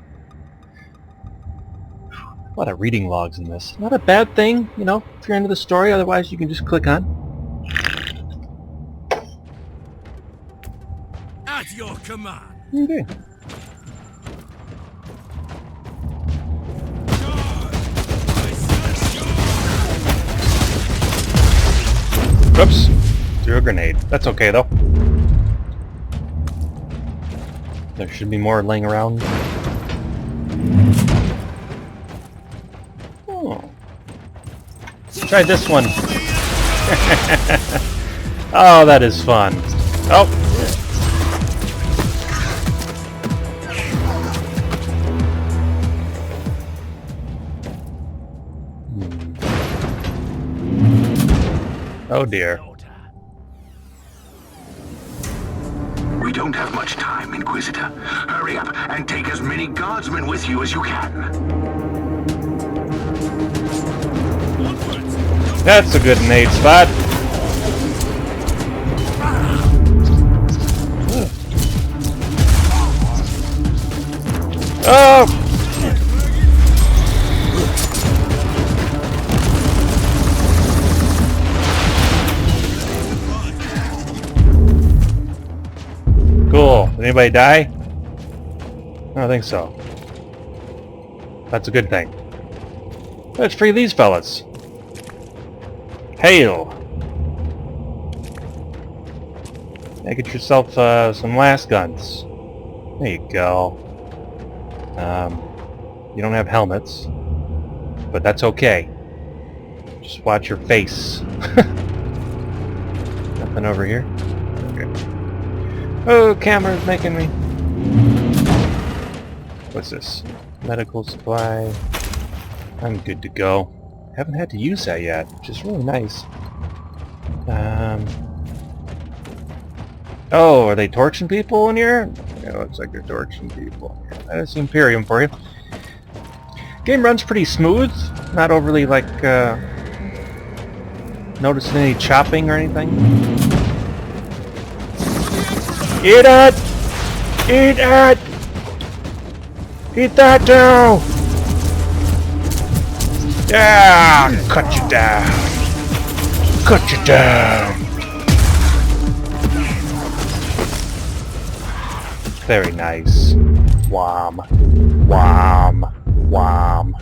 A lot of reading logs in this. Not a bad thing, you know, if you're into the story, otherwise you can just click on. At your command. Okay. Oops. Threw a grenade. That's okay though. There should be more laying around. Oh. Try this one. Oh, that is fun. Oh. Oh dear. We don't have much time, Inquisitor. Hurry up and take as many guardsmen with you as you can. That's a good nade spot. Oh! Cool. Did anybody die? I don't think so. That's a good thing. Let's free these fellas. Hail! Hey, get yourself some last guns. There you go. You don't have helmets, but that's okay. Just watch your face. Nothing over here. Okay. Oh, camera's making me. What's this? Medical supply. I'm good to go. Haven't had to use that yet, which is really nice. Oh, are they torching people in here? Yeah, it looks like they're torching people. That's the Imperium for you. Game runs pretty smooth. Not overly, like, noticing any chopping or anything. Eat it! Eat it! Eat that too! Yeah! Cut you down! Cut you down! Very nice. Wham. Wham. Wham.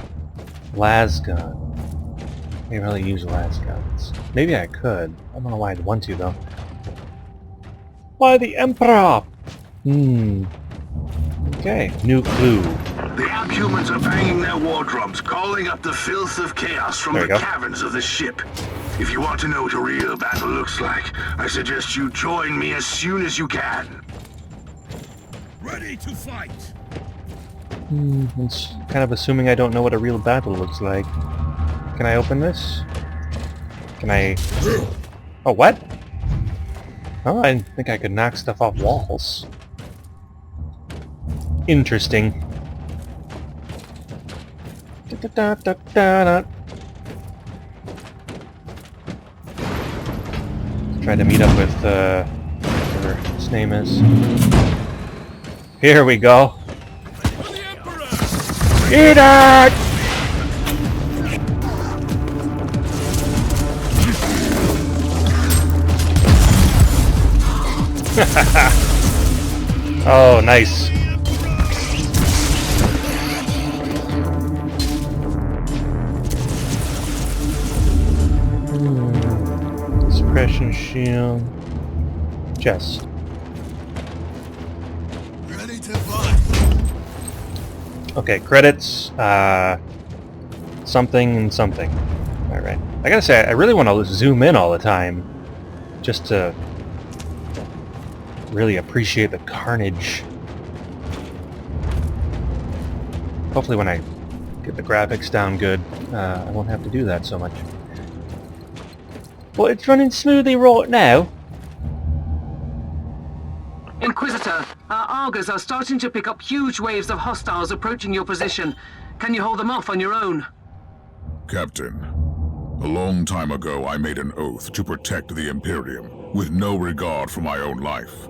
Lasgun. I can't really use lasguns. Maybe I could. I don't know why I'd want to though. Why the Emperor? Okay, new clue. The Abhumans are banging their war drums, calling up the filth of chaos from the caverns of the ship. If you want to know what a real battle looks like, I suggest you join me as soon as you can. Ready to fight! It's kind of assuming I don't know what a real battle looks like. Can I open this? Can I... Oh, what? Oh, I didn't think I could knock stuff off walls. Interesting. Try to meet up with, whatever his name is. Here we go. Eat it! Oh, nice. Suppression shield. Chest. Ready to fight. Okay, credits. Something and something. Alright. I gotta say, I really want to zoom in all the time. Just to really appreciate the carnage. Hopefully when I get the graphics down good, I won't have to do that so much. Well, it's running smoothly right now. Inquisitor, our Argos are starting to pick up huge waves of hostiles approaching your position. Can you hold them off on your own? Captain, a long time ago I made an oath to protect the Imperium, with no regard for my own life.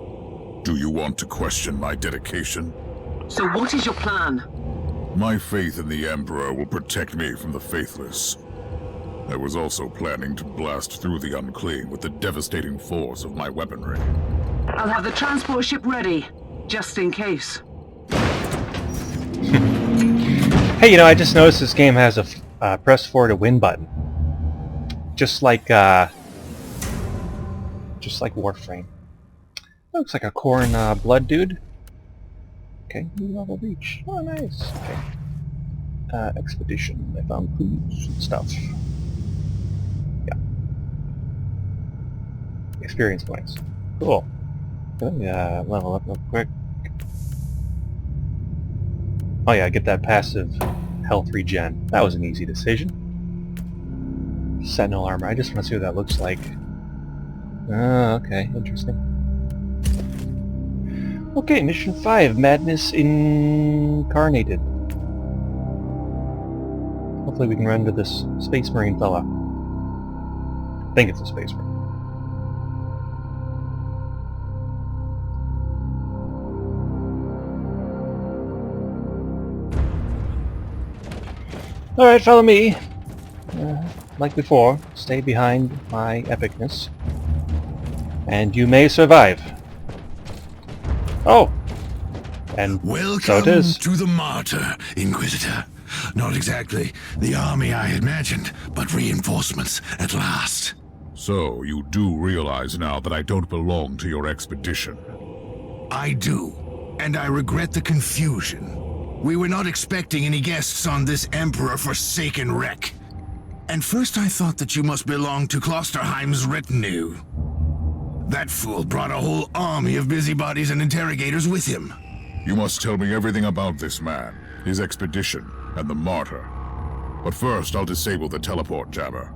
Do you want to question my dedication? So what is your plan? My faith in the Emperor will protect me from the faithless. I was also planning to blast through the unclean with the devastating force of my weaponry. I'll have the transport ship ready, just in case. Hey, you know, I just noticed this game has a press forward to win button. Just like Warframe. Looks like a corn blood dude. Okay, new level reach. Oh, nice. Okay. Expedition. I found clues and stuff. Yeah. Experience points. Cool. Let me level up real quick. Oh yeah, get that passive health regen. That was an easy decision. Sentinel armor. I just want to see what that looks like. Oh, okay. Interesting. Okay, mission 5. Madness Incarnated. Hopefully we can run into this Space Marine fella. I think it's a Space Marine. Alright, follow me. Like before, stay behind my epicness. And you may survive. Oh! And Welcome so it is. to the Martyr, Inquisitor. Not exactly the army I imagined, but reinforcements at last. So, you do realize now that I don't belong to your expedition. I do, and I regret the confusion. We were not expecting any guests on this Emperor-forsaken wreck. And first I thought that you must belong to Klosterheim's retinue. That fool brought a whole army of busybodies and interrogators with him. You must tell me everything about this man, his expedition, and the Martyr. But first, I'll disable the teleport jammer.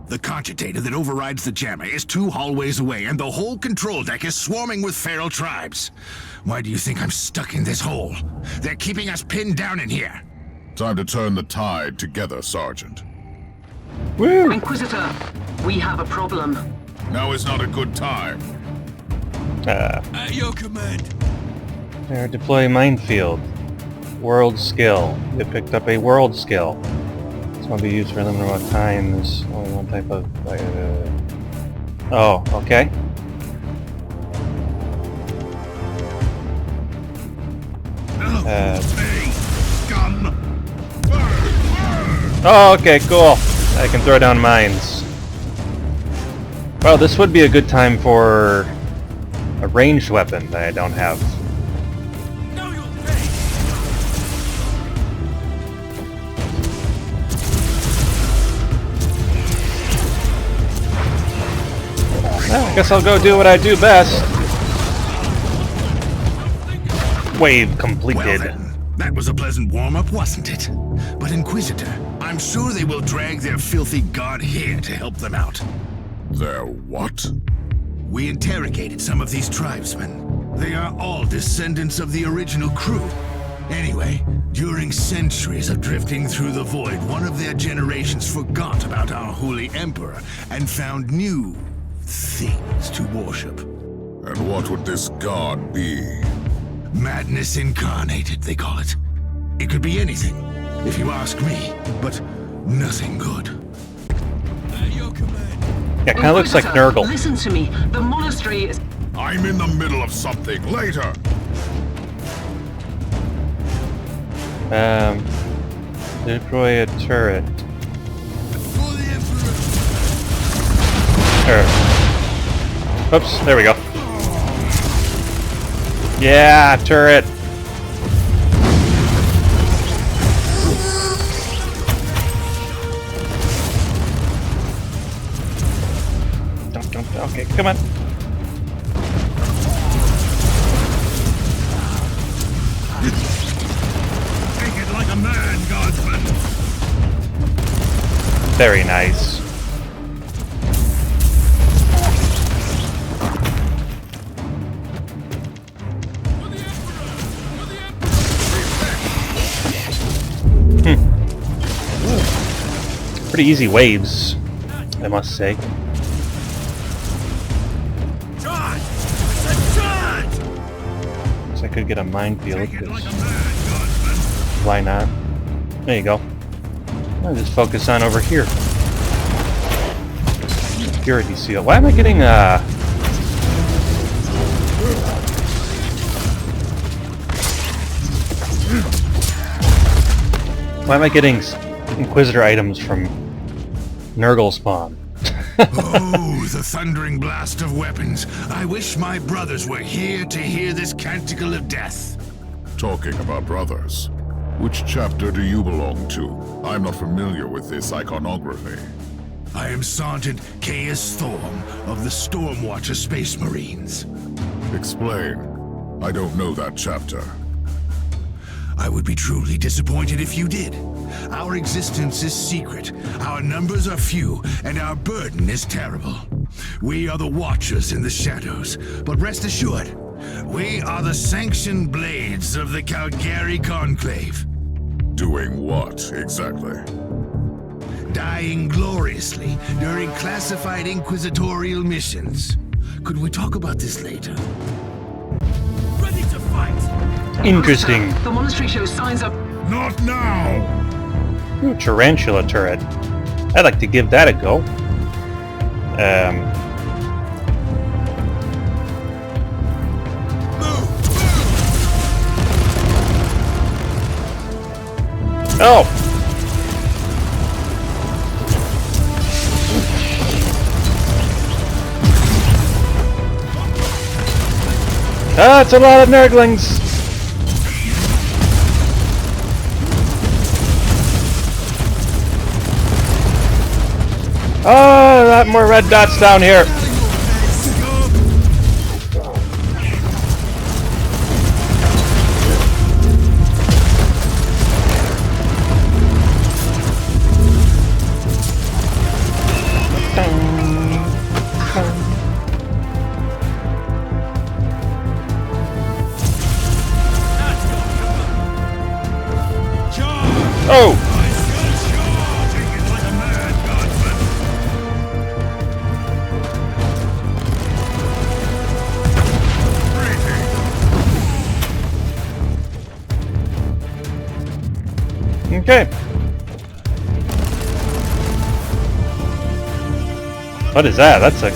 The cogitator that overrides the jammer is 2 hallways away, and the whole control deck is swarming with feral tribes. Why do you think I'm stuck in this hole? They're keeping us pinned down in here. Time to turn the tide together, Sergeant. Woo! Inquisitor, we have a problem. Now is not a good time. At your command. There, deploy minefield. World skill. You picked up a world skill. This will be used for a limited amount of times. Only one type of... Oh, okay. Oh, okay, cool. I can throw down mines. Well, this would be a good time for a ranged weapon that I don't have. Well, I guess I'll go do what I do best. Wave completed. Well then, that was a pleasant warm-up, wasn't it? But Inquisitor, I'm sure they will drag their filthy god here to help them out. Their what? We interrogated some of these tribesmen. They are all descendants of the original crew. Anyway, during centuries of drifting through the void, one of their generations forgot about our holy emperor and found new things to worship. And what would this god be? Madness incarnated, they call it. It could be anything, if you ask me, but nothing good. At your command. Yeah, kind of looks like Nurgle. Listen to me. The monastery is... I'm in the middle of something. Later. Deploy a turret. For the emperor. Turret. Oops, there we go. Yeah, turret. Don't. Okay, come on. Take it like a man, Guardsman. Very nice. Pretty easy waves, I must say. Charge! Charge! So I could get a minefield, Take it 'cause like a man, Guardsman. why not? There you go. I'll just focus on over here. Purity seal. Why am I getting Inquisitor items from Nurgle spawn? Oh, the thundering blast of weapons. I wish my brothers were here to hear this canticle of death. Talking about brothers, which chapter do you belong to? I'm not familiar with this iconography. I am Sergeant Caius Thorm of the Stormwatcher Space Marines. Explain. I don't know that chapter. I would be truly disappointed if you did. Our existence is secret, our numbers are few, and our burden is terrible. We are the Watchers in the shadows, but rest assured, we are the sanctioned blades of the Calgary Conclave. Doing what, exactly? Dying gloriously during classified inquisitorial missions. Could we talk about this later? Ready to fight! Interesting. The monastery shows signs of... Not now! Ooh, tarantula turret. I'd like to give that a go. Oh! That's a lot of nurglings! Oh, a lot more red dots down here. Oh! Okay. What is that? That's a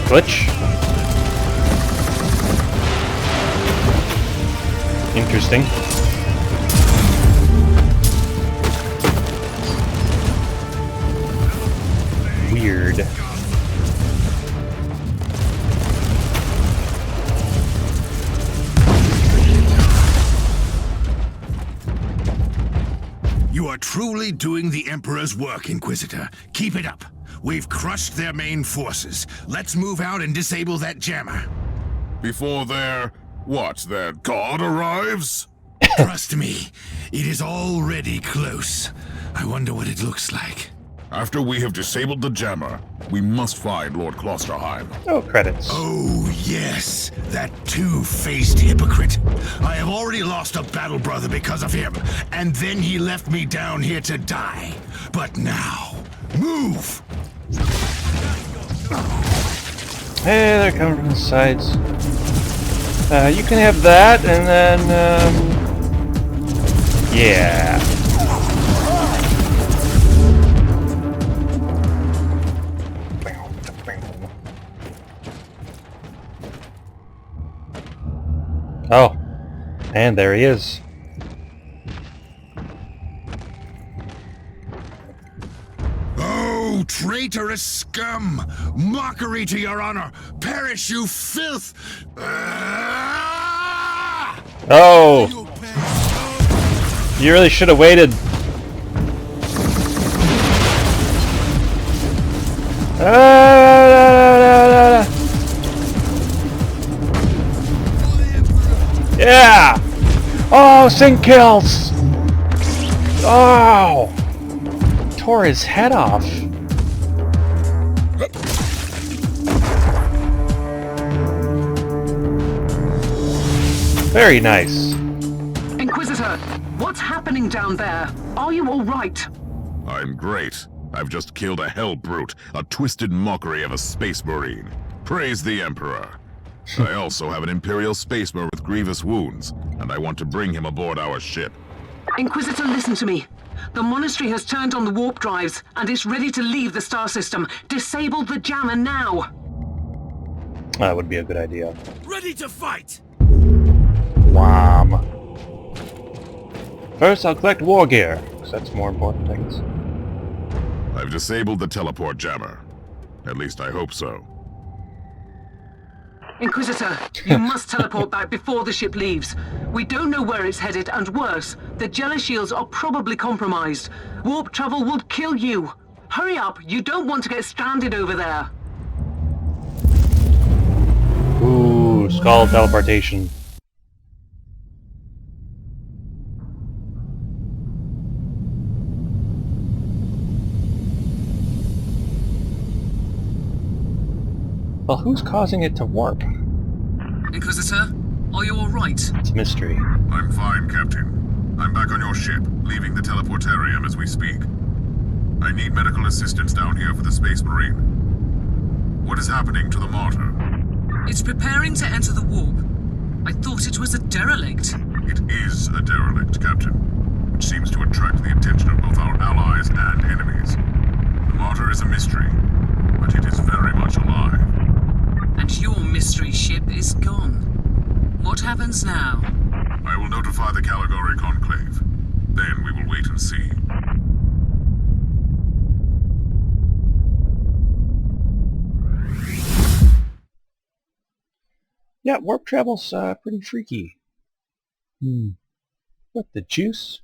glitch. Interesting. Weird. You are truly doing the Emperor's work, Inquisitor. Keep it up. We've crushed their main forces. Let's move out and disable that jammer. Before their god arrives? Trust me, it is already close. I wonder what it looks like. After we have disabled the jammer, we must find Lord Klosterheim. Oh, credits. Oh, yes, that two-faced hypocrite. I have already lost a battle brother because of him, and then he left me down here to die. But now, move! Hey, they're coming from the sides. You can have that, and then, yeah. Oh, and there he is. Oh, traitorous scum! Mockery to your honor! Perish, you filth! Ah! Oh! You really should have waited. Yeah! Oh, sync kills! Oh! Tore his head off. Very nice. Inquisitor, what's happening down there? Are you all right? I'm great. I've just killed a hell brute, a twisted mockery of a space marine. Praise the Emperor. I also have an Imperial space marine with grievous wounds, and I want to bring him aboard our ship. Inquisitor, listen to me. The monastery has turned on the warp drives, and is ready to leave the star system. Disable the jammer now! That would be a good idea. Ready to fight! Wham. First, I'll collect war gear, because that's more important things. I've disabled the teleport jammer. At least I hope so. Inquisitor, you must teleport back before the ship leaves. We don't know where it's headed, and worse, the Jealous shields are probably compromised. Warp travel would kill you. Hurry up, you don't want to get stranded over there. Ooh, skull teleportation. Well, who's causing it to warp? Inquisitor, are you alright? It's a mystery. I'm fine, Captain. I'm back on your ship, leaving the teleportarium as we speak. I need medical assistance down here for the Space Marine. What is happening to the Martyr? It's preparing to enter the warp. I thought it was a derelict. It is a derelict, Captain, which seems to attract the attention of both our allies and enemies. The Martyr is a mystery, but it is very much alive. And your mystery ship is gone. What happens now? I will notify the Caligari Conclave. Then we will wait and see. Yeah, warp travel's pretty freaky. What, the juice?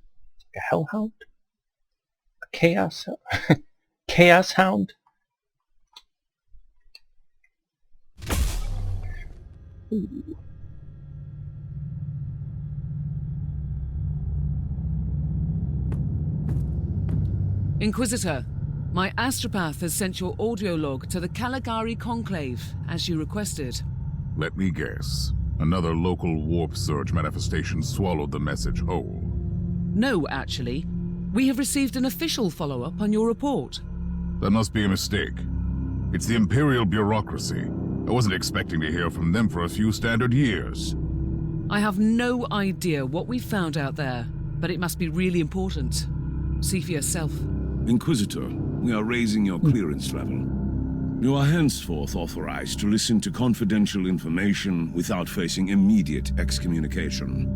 A hellhound? A chaos... chaos hound? Ooh. Inquisitor, my astropath has sent your audio log to the Caligari Conclave, as you requested. Let me guess. Another local warp surge manifestation swallowed the message whole. No, actually. We have received an official follow-up on your report. That must be a mistake. It's the Imperial bureaucracy. I wasn't expecting to hear from them for a few standard years. I have no idea what we found out there, but it must be really important. See for yourself. Inquisitor, we are raising your clearance level. You are henceforth authorized to listen to confidential information without facing immediate excommunication.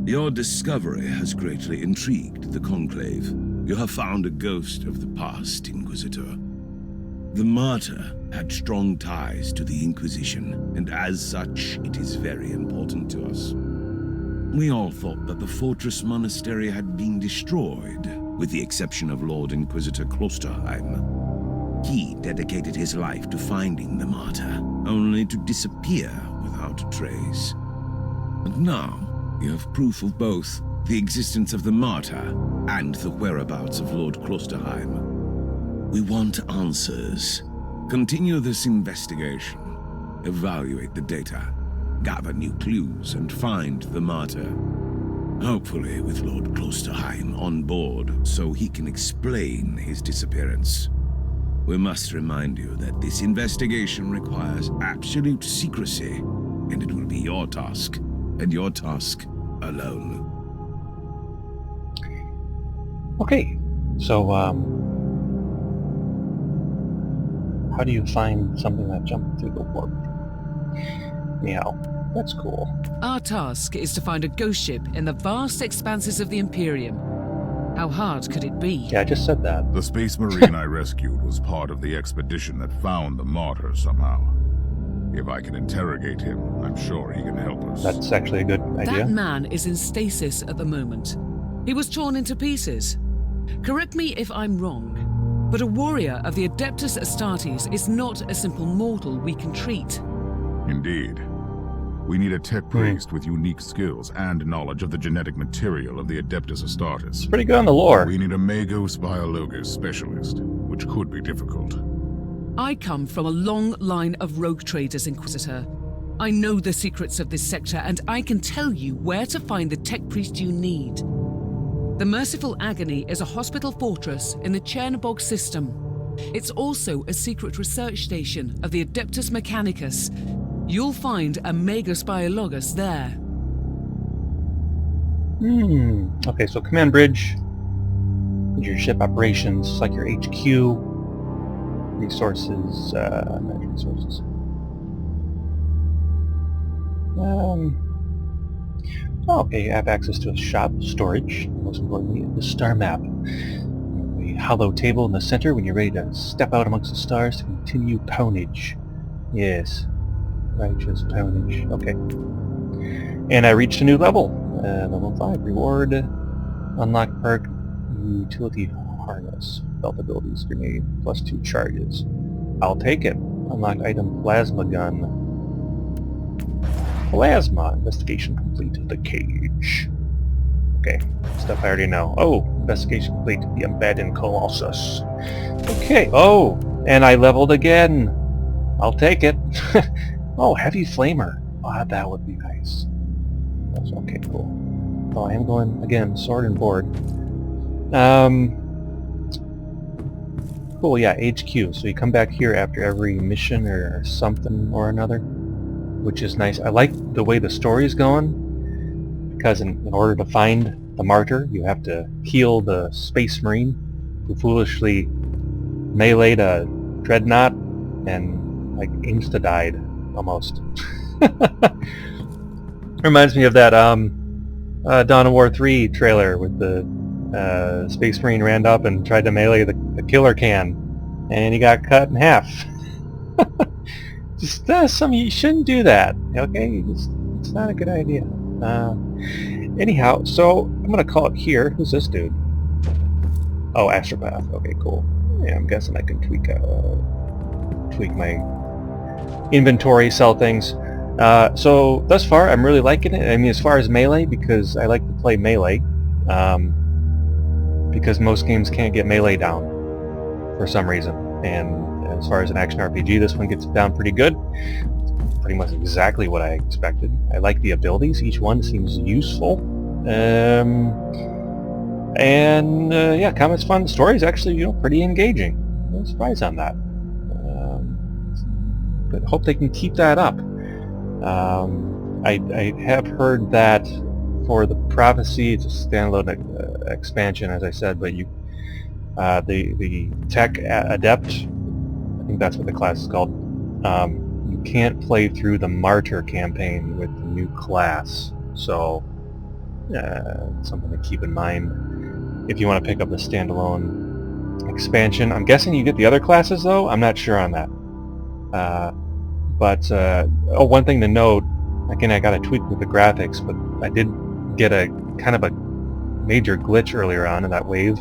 Your discovery has greatly intrigued the Conclave. You have found a ghost of the past, Inquisitor. The Martyr had strong ties to the Inquisition, and as such, it is very important to us. We all thought that the Fortress Monastery had been destroyed, with the exception of Lord Inquisitor Klosterheim. He dedicated his life to finding the Martyr, only to disappear without a trace. And now, you have proof of both the existence of the Martyr and the whereabouts of Lord Klosterheim. We want answers. Continue this investigation. Evaluate the data. Gather new clues and find the Martyr. Hopefully with Lord Klosterheim on board so he can explain his disappearance. We must remind you that this investigation requires absolute secrecy, and it will be your task, and your task alone. Okay, so, how do you find something that jumped through the warp? Meow. That's cool. Our task is to find a ghost ship in the vast expanses of the Imperium. How hard could it be? Yeah, I just said that. The Space Marine I rescued was part of the expedition that found the Martyr somehow. If I can interrogate him, I'm sure he can help us. That's actually a good idea. That man is in stasis at the moment. He was torn into pieces. Correct me if I'm wrong, but a warrior of the Adeptus Astartes is not a simple mortal we can treat. Indeed. We need a tech priest with unique skills and knowledge of the genetic material of the Adeptus Astartes. It's pretty good on the lore. We need a Magos Biologus specialist, which could be difficult. I come from a long line of rogue traders, Inquisitor. I know the secrets of this sector, and I can tell you where to find the tech priest you need. The Merciful Agony is a hospital fortress in the Chernobog system. It's also a secret research station of the Adeptus Mechanicus. You'll find a Magos Biologus there. Okay, so command bridge, your ship operations, like your HQ, resources, manage resources. Okay, you have access to a shop, storage, and most importantly, the star map. The hollow table in the center when you're ready to step out amongst the stars to continue poundage. Yes. Righteous poundage. Okay. And I reached a new level. Level 5. Reward. Unlock perk. Utility harness. Belt abilities. Grenade. +2 charges. I'll take it. Unlock item plasma gun. Plasma. Investigation complete. The cage. Okay. Stuff I already know. Oh! Investigation complete. The Embedded Colossus. Okay. Oh! And I leveled again! I'll take it. Oh, heavy flamer. Oh, that would be nice. That's okay, cool. Oh, I am going, again, sword and board. Cool, yeah, HQ. So you come back here after every mission or something or another, which is nice. I like the way the story is going, because in order to find the Martyr, you have to heal the Space Marine who foolishly meleeed a dreadnought and like insta-died almost. Reminds me of that Dawn of War 3 trailer with the Space Marine ran up and tried to melee the killer can, and he got cut in half. Just you shouldn't do that, okay? It's not a good idea. Anyhow, so I'm gonna call it here. Who's this dude? Oh, Astropath. Okay, cool. Yeah, I'm guessing I can tweak my inventory, sell things. So thus far, I'm really liking it. I mean, as far as melee, because I like to play melee, because most games can't get melee down for some reason. And as far as an action RPG, this one gets it down pretty good. It's pretty much exactly what I expected. I like the abilities. Each one seems useful. Yeah, combat's fun. The story's actually, pretty engaging. No surprise on that. But hope they can keep that up. I have heard that for the Prophecy, it's a standalone expansion, as I said, but the Tech Adept, I think that's what the class is called, you can't play through the Martyr campaign with the new class, so something to keep in mind if you want to pick up the standalone expansion. I'm guessing you get the other classes, though? I'm not sure on that. One thing to note, again, I got a tweak with the graphics, but I did get a kind of a major glitch earlier on in that wave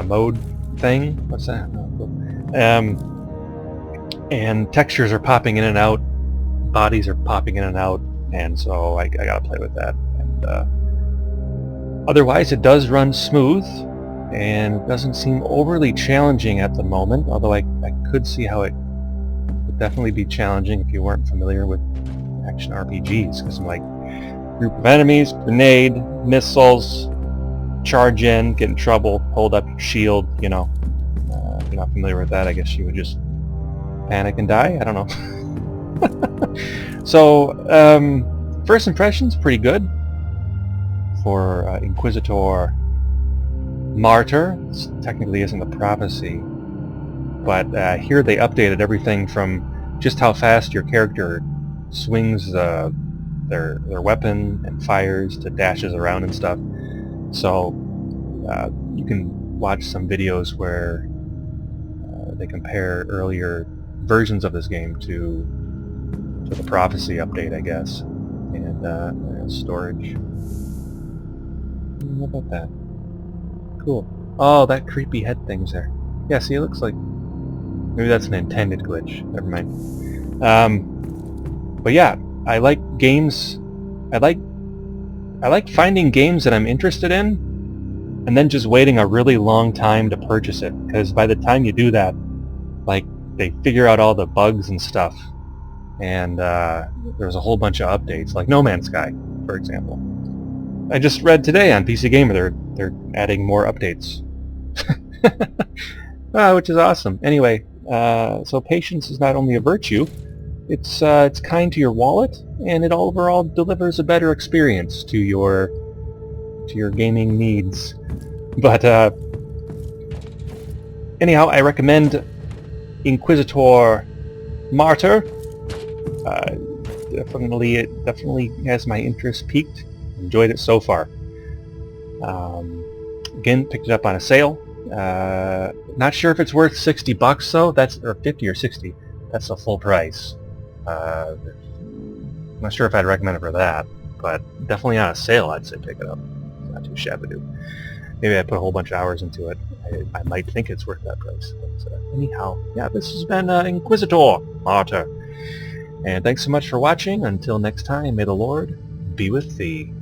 mode thing. What's that? And textures are popping in and out, bodies are popping in and out, and so I gotta play with that. And otherwise, it does run smooth, and it doesn't seem overly challenging at the moment, although I could see how it would definitely be challenging if you weren't familiar with action RPGs, because I'm like, group of enemies, grenade, missiles, charge in, get in trouble, hold up your shield, if you're not familiar with that, I guess you would just panic and die, I don't know. So, first impressions, pretty good for Inquisitor Martyr. This technically isn't a prophecy, but here they updated everything from just how fast your character swings their weapon and fires to dashes around and stuff. So you can watch some videos where they compare earlier versions of this game to the prophecy update, I guess, and storage. How about that? Cool. Oh, that creepy head thing's there. Yeah, see, it looks like maybe that's an intended glitch. Never mind. But yeah, I like games. I like finding games that I'm interested in, and then just waiting a really long time to purchase it. Because by the time you do that, like, they figure out all the bugs and stuff, and there's a whole bunch of updates, like No Man's Sky, for example. I just read today on PC Gamer they're adding more updates, which is awesome. Anyway, so patience is not only a virtue, it's kind to your wallet, and it overall delivers a better experience to your gaming needs. But anyhow, I recommend Inquisitor Martyr. It definitely has my interest peaked. Enjoyed it so far. Again, picked it up on a sale, Not sure if it's worth $60 though. That's or 50 or 60. That's the full price. Not sure if I'd recommend it for that, but definitely on a sale I'd say pick it up. It's not too shabby. Maybe I put a whole bunch of hours into it. I might think it's worth that price. But anyhow, yeah, this has been Inquisitor Martyr. And thanks so much for watching. Until next time, may the Lord be with thee.